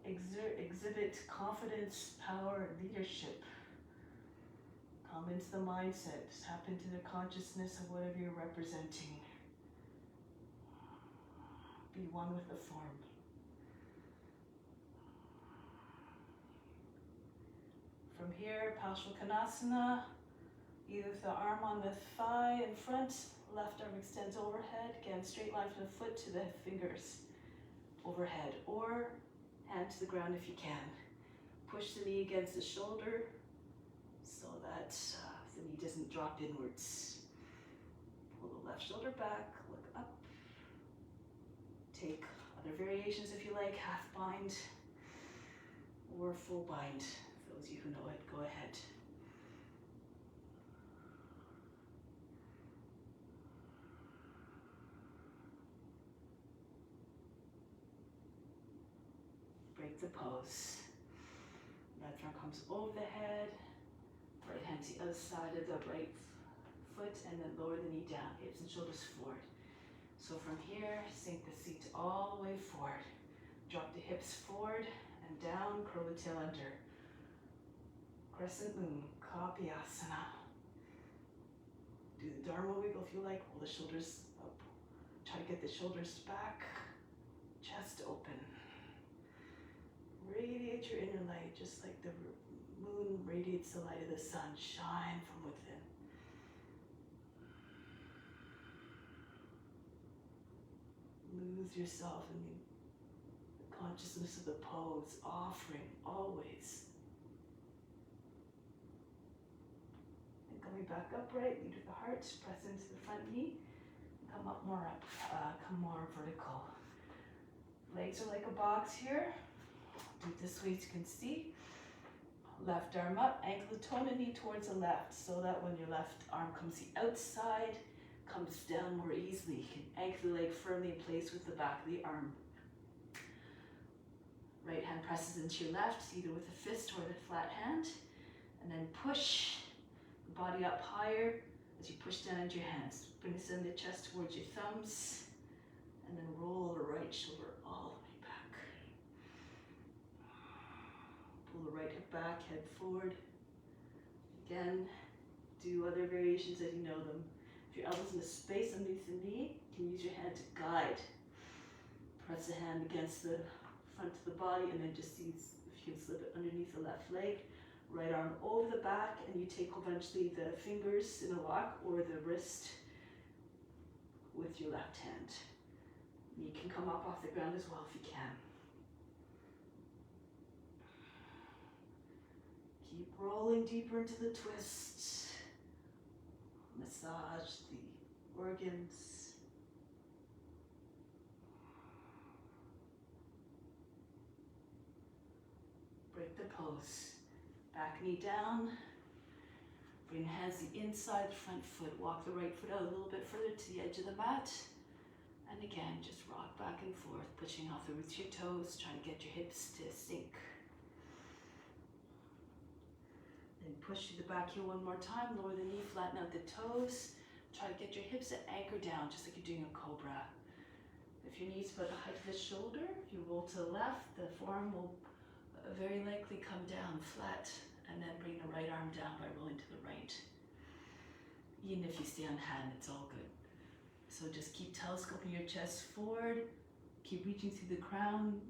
Exhibit confidence, power, leadership. Come into the mindset, tap into the consciousness of whatever you're representing. Be one with the form. From here, Paschimottanasana, either with the arm on the thigh in front, left arm extends overhead, again straight line from the foot to the fingers overhead, or hand to the ground if you can. Push the knee against the shoulder so that the knee doesn't drop inwards. Pull the left shoulder back, look up. Take other variations if you like, half bind or full bind. For those of you who know it, go ahead. Break the pose. Left arm comes over the head. Right hand to the other side of the right foot, and then lower the knee down, hips and shoulders forward. So from here, sink the seat all the way forward. Drop the hips forward and down, curl the tail under. Crescent moon, Kapalabhati. Do the Dharma wiggle if you like. Pull the shoulders up. Try to get the shoulders back. Chest open. Radiate your inner light just like the moon radiates the light of the sun. Shine from within. Lose yourself in the consciousness of the pose, offering always. And coming back upright, lead with the heart, press into the front knee, come up more up, come more vertical. Legs are like a box here. Do it this way so you can see. Left arm up, ankle to toe and knee towards the left, so that when your left arm comes the outside, comes down more easily. You can anchor the leg firmly in place with the back of the arm. Right hand presses into your left, either with a fist or the flat hand, and then push the body up higher as you push down into your hands. Bring the center of the chest towards your thumbs, and then roll the right shoulder all the way back. Pull the right hip back, head forward. Again, do other variations as you know them. If your elbow's in the space underneath the knee, you can use your hand to guide. Press the hand against the front of the body and then just see if you can slip it underneath the left leg. Right arm over the back, and you take eventually the fingers in a lock or the wrist with your left hand. You can come up off the ground as well if you can. Keep rolling deeper into the twist. Massage the organs. Break the pose. Back knee down. Bring hands to the inside the front foot. Walk the right foot out a little bit further to the edge of the mat. And again, just rock back and forth, pushing off the roots of your toes, trying to get your hips to sink. Then push through the back heel one more time, lower the knee, flatten out the toes. Try to get your hips to anchor down, just like you're doing a cobra. If your knee's about the height of the shoulder, if you roll to the left, the forearm will very likely come down flat, and then bring the right arm down by rolling to the right. Even if you stay on hand, it's all good. So just keep telescoping your chest forward, keep reaching through the crown,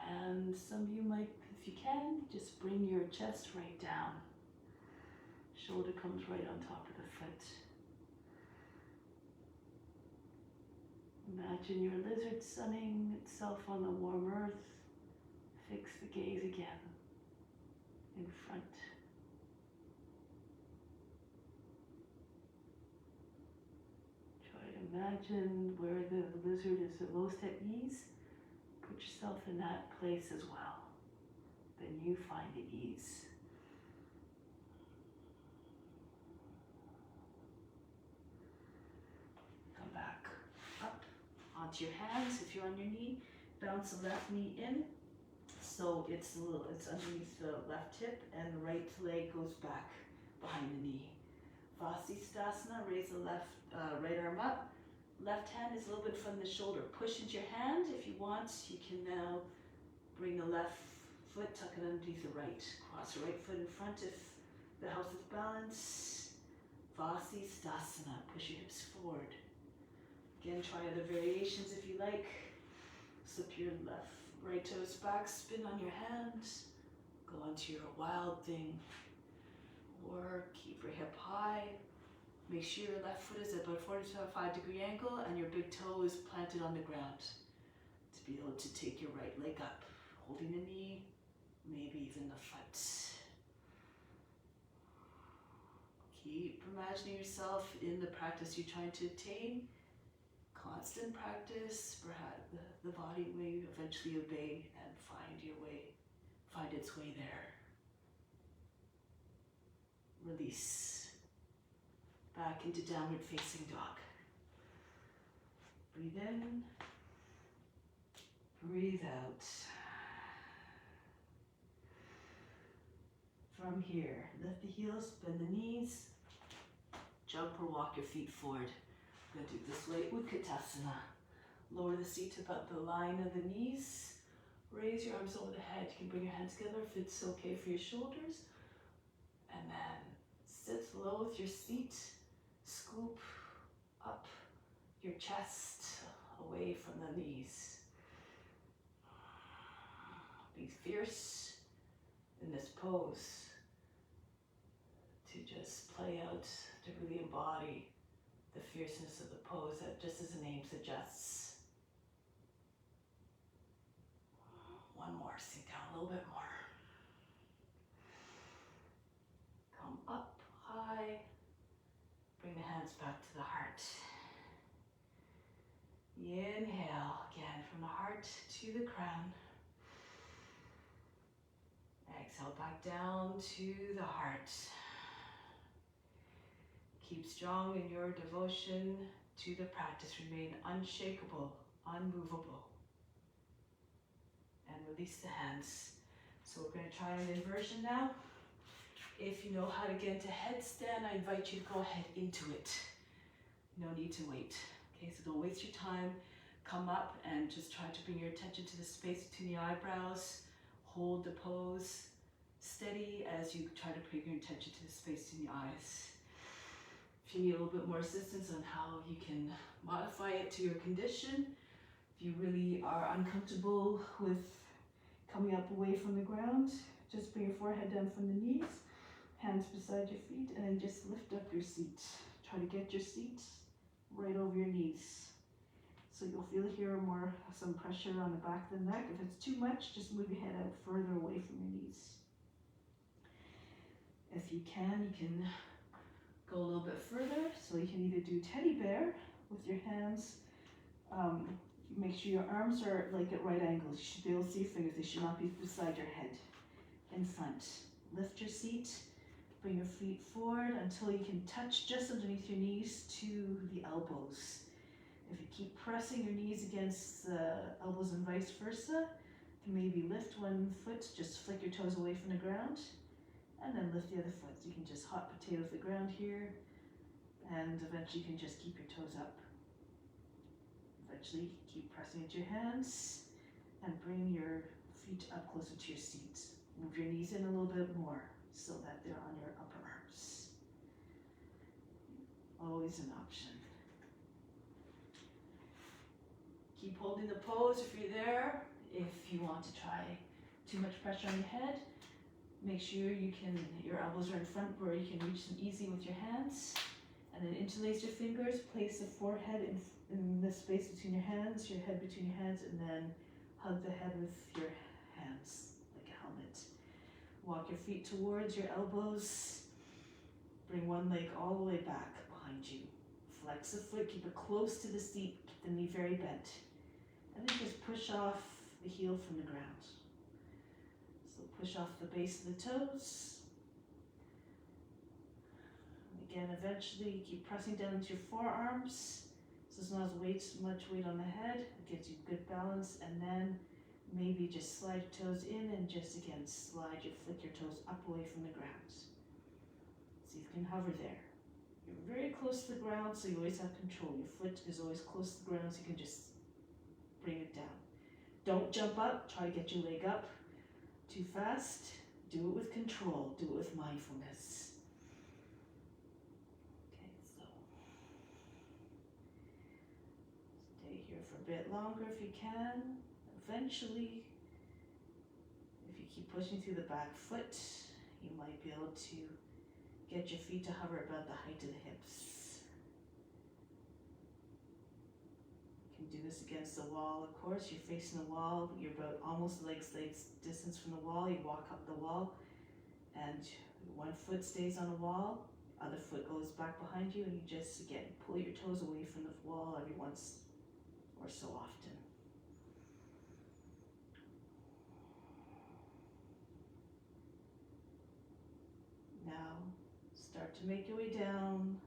and some of you might, if you can, just bring your chest right down. Shoulder comes right on top of the foot. Imagine your lizard sunning itself on the warm earth. Fix the gaze again, in front. Imagine where the lizard is the most at ease. Put yourself in that place as well. Then you find the ease. Come back up onto your hands. If you're on your knee, bounce the left knee in. So it's underneath the left hip, and the right leg goes back behind the knee. Vasisthasana, raise the right arm up. Left hand is a little bit from the shoulder. Push into your hand. If you want, you can now bring the left foot, tuck it underneath the right. Cross the right foot in front if the house is balanced. Vasisthasana, push your hips forward. Again, try other variations if you like. Slip your right toes back, spin on your hands. Go onto your wild thing. Or keep your hip high. Make sure your left foot is at about a 45-degree angle and your big toe is planted on the ground. To be able to take your right leg up, holding the knee, maybe even the foot. Keep imagining yourself in the practice you're trying to attain. Constant practice, perhaps the body may eventually obey and find its way there. Release. Back into downward facing dog. Breathe in. Breathe out. From here, lift the heels, bend the knees. Jump or walk your feet forward. We're going to do it this way, Utkatasana. Lower the seat to about the line of the knees. Raise your arms over the head. You can bring your hands together if it's okay for your shoulders. And then sit low with your seat. Scoop up your chest away from the knees. Be fierce in this pose. To just play out, to really embody the fierceness of the pose that, just as the name suggests. One more, sink down a little bit more. Come up high. Bring the hands back to the heart. Inhale again from the heart to the crown. Exhale back down to the heart. Keep strong in your devotion to the practice. Remain unshakable, unmovable. And release the hands. So we're going to try an inversion now. If you know how to get into headstand, I invite you to go ahead into it. No need to wait. Okay, so don't waste your time. Come up and just try to bring your attention to the space between the eyebrows. Hold the pose steady as you try to bring your attention to the space between the eyes. If you need a little bit more assistance on how you can modify it to your condition, if you really are uncomfortable with coming up away from the ground, just bring your forehead down from the knees. Hands beside your feet, and then just lift up your seat. Try to get your seat right over your knees. So you'll feel here some pressure on the back of the neck. If it's too much, just move your head out further away from your knees. If you can go a little bit further. So you can either do teddy bear with your hands. Make sure your arms are like at right angles. You should be able to see your fingers. They should not be beside your head. In front. Lift your seat. Bring your feet forward until you can touch just underneath your knees to the elbows. If you keep pressing your knees against the elbows and vice versa, you can maybe lift one foot, just flick your toes away from the ground, and then lift the other foot. You can just hot potato the ground here, and eventually you can just keep your toes up. Eventually keep pressing into your hands, and bring your feet up closer to your seat. Move your knees in a little bit more so that they're on your upper arms. Always an option. Keep holding the pose if you're there. If you want to try too much pressure on your head, make sure your elbows are in front where you can reach them easy with your hands. And then interlace your fingers, place the forehead in the space between your hands, your head between your hands, and then hug the head with your hands like a helmet. Walk your feet towards your elbows. Bring one leg all the way back behind you. Flex the foot, keep it close to the seat, keep the knee very bent. And then just push off the heel from the ground. So push off the base of the toes. And again, eventually keep pressing down into your forearms. So it's not as much weight on the head. It gives you good balance. And then maybe just slide your toes in and just again flick your toes up away from the ground. See if you can hover there. You're very close to the ground, so you always have control. Your foot is always close to the ground, so you can just bring it down. Don't jump up, try to get your leg up too fast. Do it with control, do it with mindfulness. Okay, so stay here for a bit longer if you can. Eventually, if you keep pushing through the back foot, you might be able to get your feet to hover about the height of the hips. You can do this against the wall, of course. You're facing the wall, you're about almost legs distance from the wall. You walk up the wall, and one foot stays on the wall, other foot goes back behind you, and you just, again, pull your toes away from the wall every once or so often. Now, start to make your way down,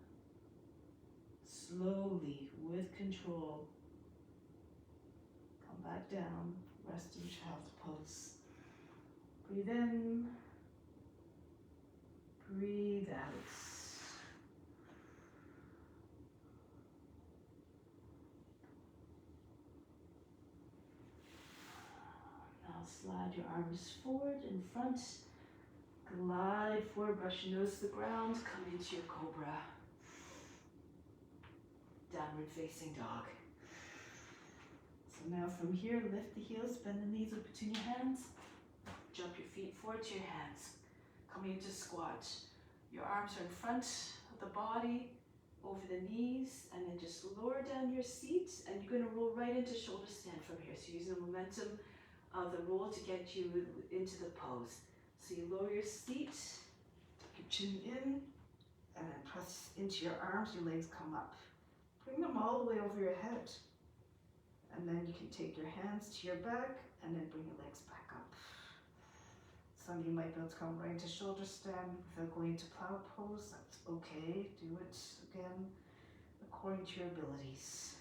slowly, with control. Come back down, rest in child's pose. Breathe in, breathe out. Now slide your arms forward in front. Glide forward, brush your nose to the ground, come into your cobra. Downward facing dog. So now from here, lift the heels, bend the knees up between your hands. Jump your feet forward to your hands. Coming into squat. Your arms are in front of the body, over the knees, and then just lower down your seat, and you're going to roll right into shoulder stand from here. So using the momentum of the roll to get you into the pose. So you lower your seat, tuck your chin in, and then press into your arms, your legs come up. Bring them all the way over your head. And then you can take your hands to your back, and then bring your legs back up. Some of you might be able to come right into shoulder stand without going into plow pose. That's okay. Do it again according to your abilities.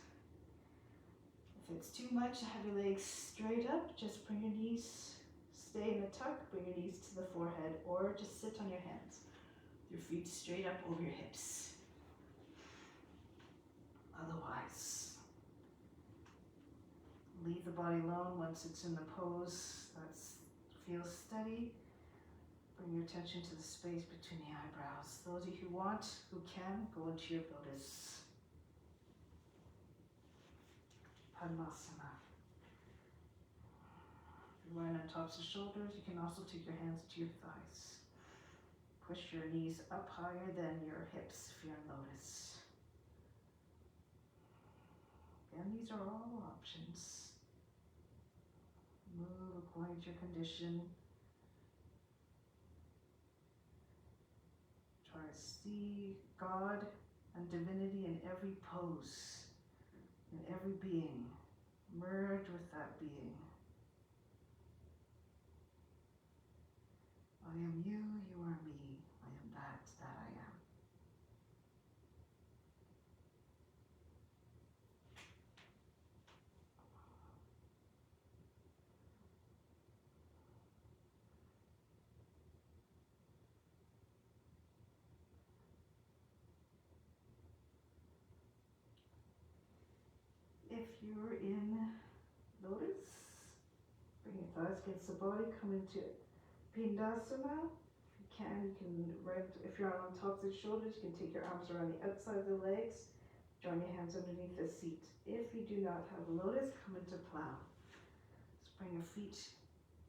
If it's too much to have your legs straight up, just bring your knees, stay in a tuck, bring your knees to the forehead, or just sit on your hands. Your feet straight up over your hips. Otherwise, leave the body alone once it's in the pose. That feels steady. Bring your attention to the space between the eyebrows. Those of you who want, who can, go into your lotus. Padmasana. If you're lying on tops of shoulders, you can also take your hands to your thighs. Push your knees up higher than your hips if you're in lotus. And these are all options. Move according to your condition. Try to see God and divinity in every pose, in every being. Merge with that being. I am you, you are me. I am that I am. If you're in lotus, bring your thighs against the body, come into Pindasana. You can if you're on top of the shoulders, you can take your arms around the outside of the legs, join your hands underneath the seat. If you do not have lotus, come into plow. Just bring your feet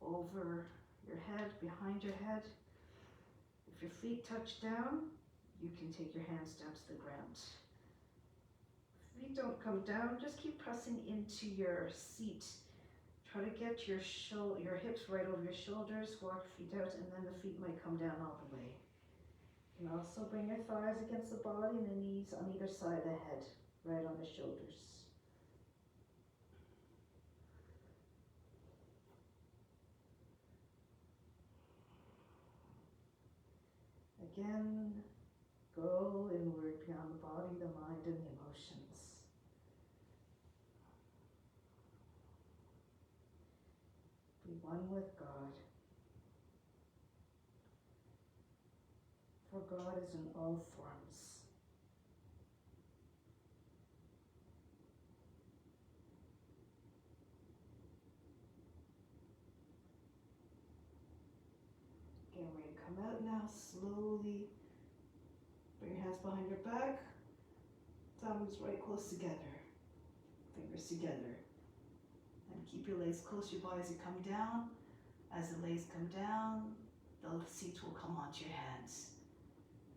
over your head, behind your head. If your feet touch down, you can take your hands down to the ground. If feet don't come down, just keep pressing into your seat. Try to get your hips right over your shoulders, walk your feet out, and then the feet might come down all the way. You can also bring your thighs against the body and the knees on either side of the head, right on the shoulders. Again, go inward beyond the body, the mind, and the emotions. Be one with God. For God is in all forms. Getting ready to come out now, slowly. Bring your hands behind your back. Thumbs right close together. Fingers together. And keep your legs close to your body as you come down. As the legs come down, the seat will come onto your hands.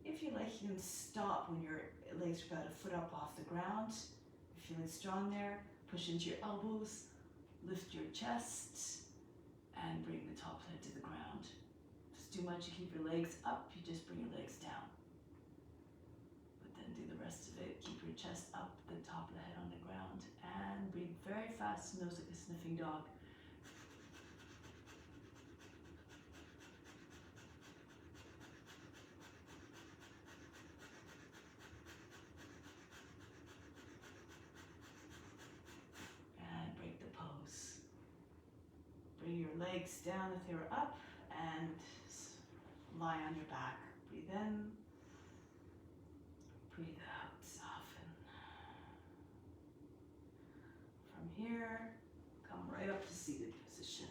If you like, you can stop when your legs are about a foot up off the ground. If you're feeling strong there, push into your elbows, lift your chest, and bring the top head to the ground. If it's too much to keep your legs up, you just bring your legs down. But then do the rest of it. Keep your chest up, the top of the head on the ground, and breathe very fast, nose like a sniffing dog. Bring your legs down if they were up and lie on your back. Breathe in, breathe out, soften. From here, come right up to seated position.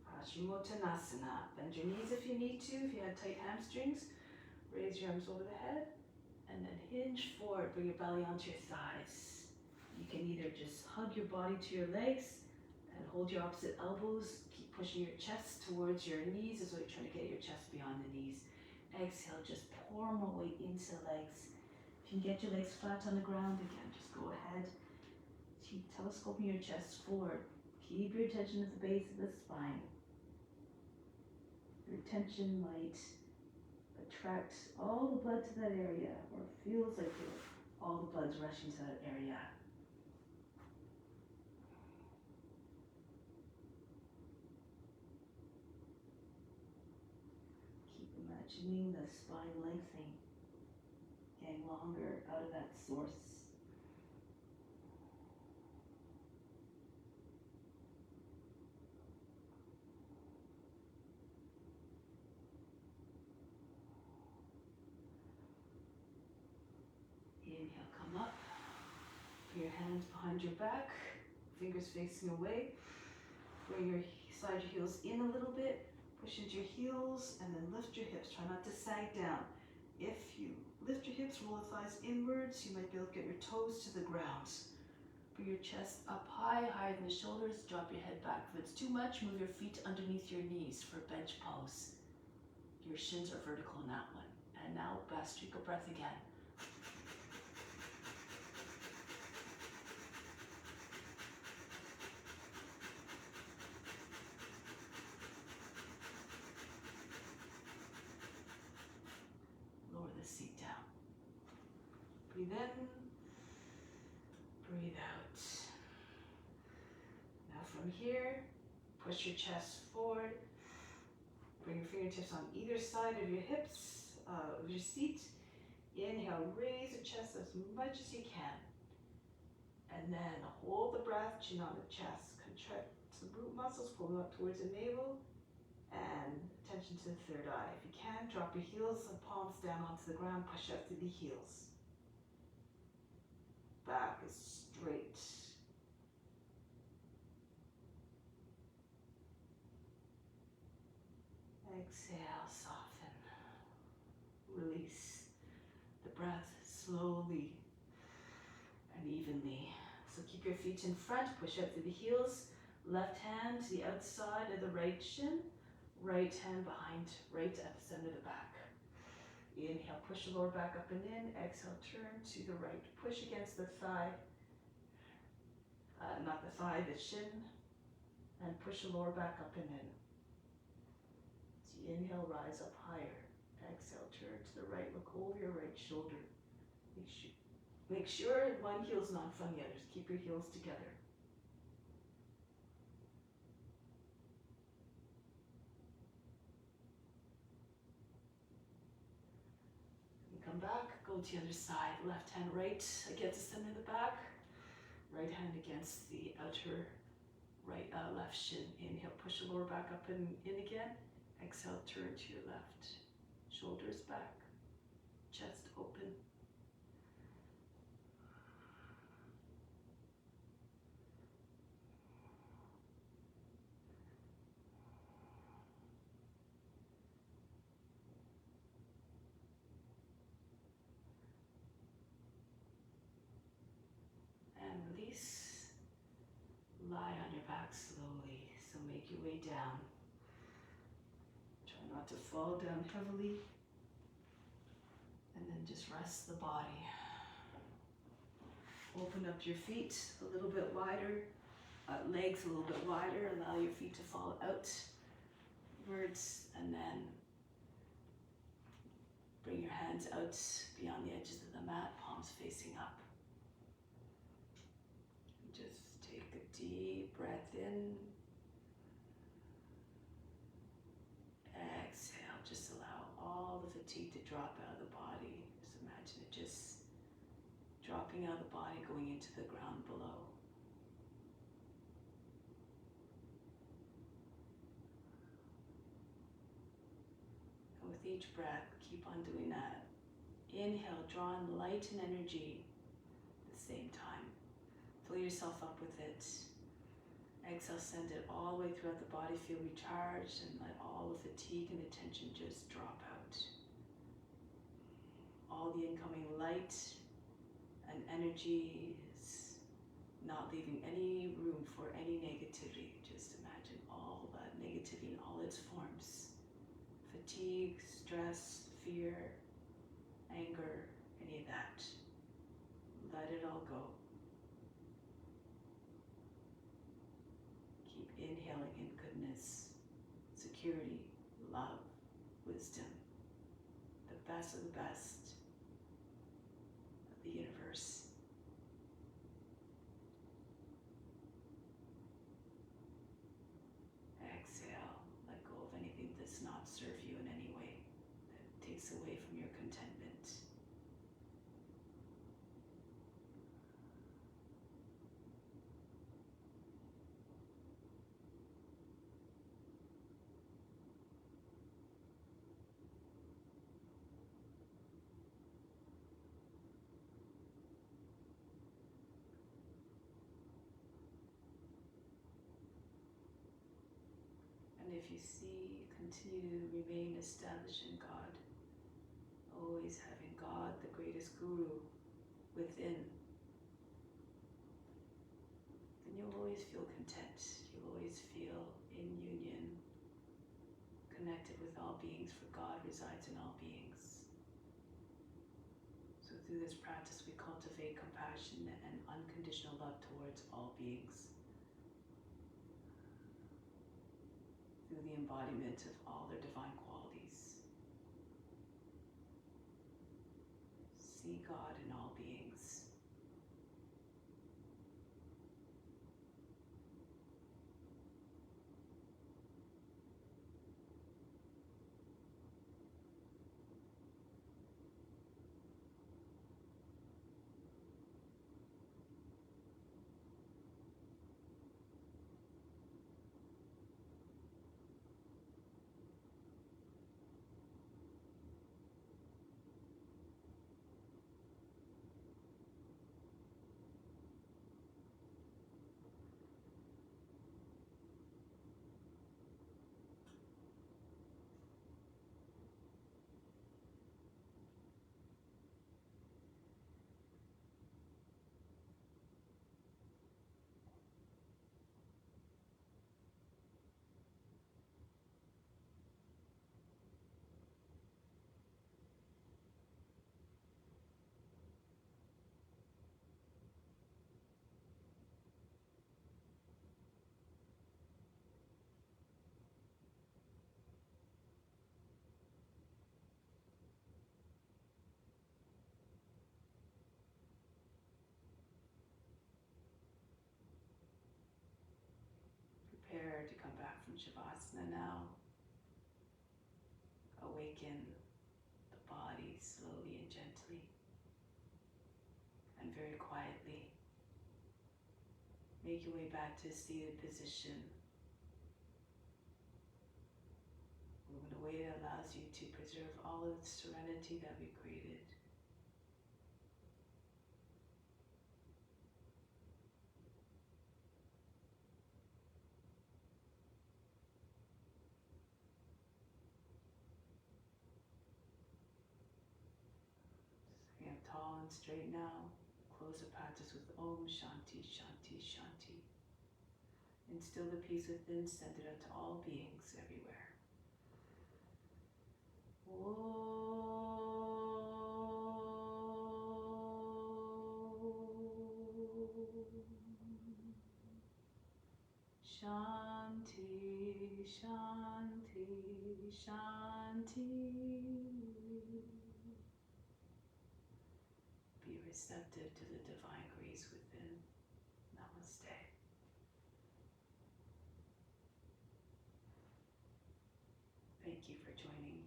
Paschimottanasana. Bend your knees if you need to. If you have tight hamstrings, raise your arms over the head and then hinge forward. Bring your belly onto your thighs. You can either just hug your body to your legs and hold your opposite elbows. Keep pushing your chest towards your knees as though you're trying to get your chest beyond the knees. Exhale, just pour more weight into the legs. If you can get your legs flat on the ground, again, just go ahead. Keep telescoping your chest forward. Keep your attention at the base of the spine. Your attention might attract all the blood to that area, or feels like all the blood's rushing to that area. Imagining the spine lengthening, getting longer out of that source. Inhale, come up. Put your hands behind your back, fingers facing away. Bring your slide your heels in a little bit. Push into your heels and then lift your hips. Try not to sag down. If you lift your hips, roll the thighs inwards, you might be able to get your toes to the ground. Bring your chest up high, higher than the shoulders. Drop your head back. If it's too much, move your feet underneath your knees for bench pose. Your shins are vertical in that one. And now Bastrika breath again. Lower the seat down. Breathe in, breathe out. Now from here, push your chest forward. Bring your fingertips on either side of your hips, of your seat. Inhale, raise the chest as much as you can. And then hold the breath, chin on the chest. Contract some root muscles, pull them up towards the navel. And attention to the third eye. If you can, drop your heels and palms down onto the ground, push up through the heels. Back is straight. Exhale, soften. Release the breath slowly and evenly. So keep your feet in front, push up through the heels. Left hand to the outside of the right shin. Right hand behind, right at the center of the back. Inhale, push the lower back up and in. Exhale, turn to the right. Push against the thigh. Not the thigh, the shin. And push the lower back up and in. So inhale, rise up higher. Exhale, turn to the right. Look over your right shoulder. Make sure one heel's not in front of the others. Keep your heels together. Come back, go to the other side. Left hand right against the center of the back. Right hand against the outer right, left shin. Inhale, push the lower back up and in again. Exhale, turn to your left. Shoulders back. Chest open. And release. Lie on your back slowly. So make your way down. Try not to fall down heavily. And then just rest the body. Open up your feet a little bit wider. Legs a little bit wider. Allow your feet to fall outwards. And then bring your hands out beyond the edges of the mat. Palms facing up. Just take a deep breath in. Exhale. Just allow all the fatigue to drop out of the body. Just imagine it just dropping out of the body, going into the ground below. And with each breath, keep on doing that. Inhale, draw in light and energy at the same time. Fill yourself up with it. Exhale, send it all the way throughout the body. Feel recharged and let all the fatigue and the tension just drop out. All the incoming light and energy is not leaving any room for any negativity. Just imagine all that negativity in all its forms. Fatigue, stress, fear, anger, any of that. Let it all go. Keep inhaling in goodness, security, love, wisdom, the best of the best of the universe. Exhale, let go of anything that does not serve you in any way, that takes away from your contentment. And if you see, continue to remain established in God, always having God, the greatest guru, within, then you'll always feel content. You'll always feel in union, connected with all beings, for God resides in all beings. So through this practice, we cultivate compassion and unconditional love towards all beings. Through the embodiment of all their divine qualities. See God in all beings. Prepare to come back from Shavasana now. Awaken the body slowly and gently and very quietly. Make your way back to a seated position. Move in a way that allows you to preserve all of the serenity that we created. Stand tall and straight now. Close the practice with Om Shanti Shanti Shanti. Instill the peace within, send it out to all beings everywhere. Shanti, Shanti, Shanti. Be receptive to the divine grace within. Namaste. Thank you for joining.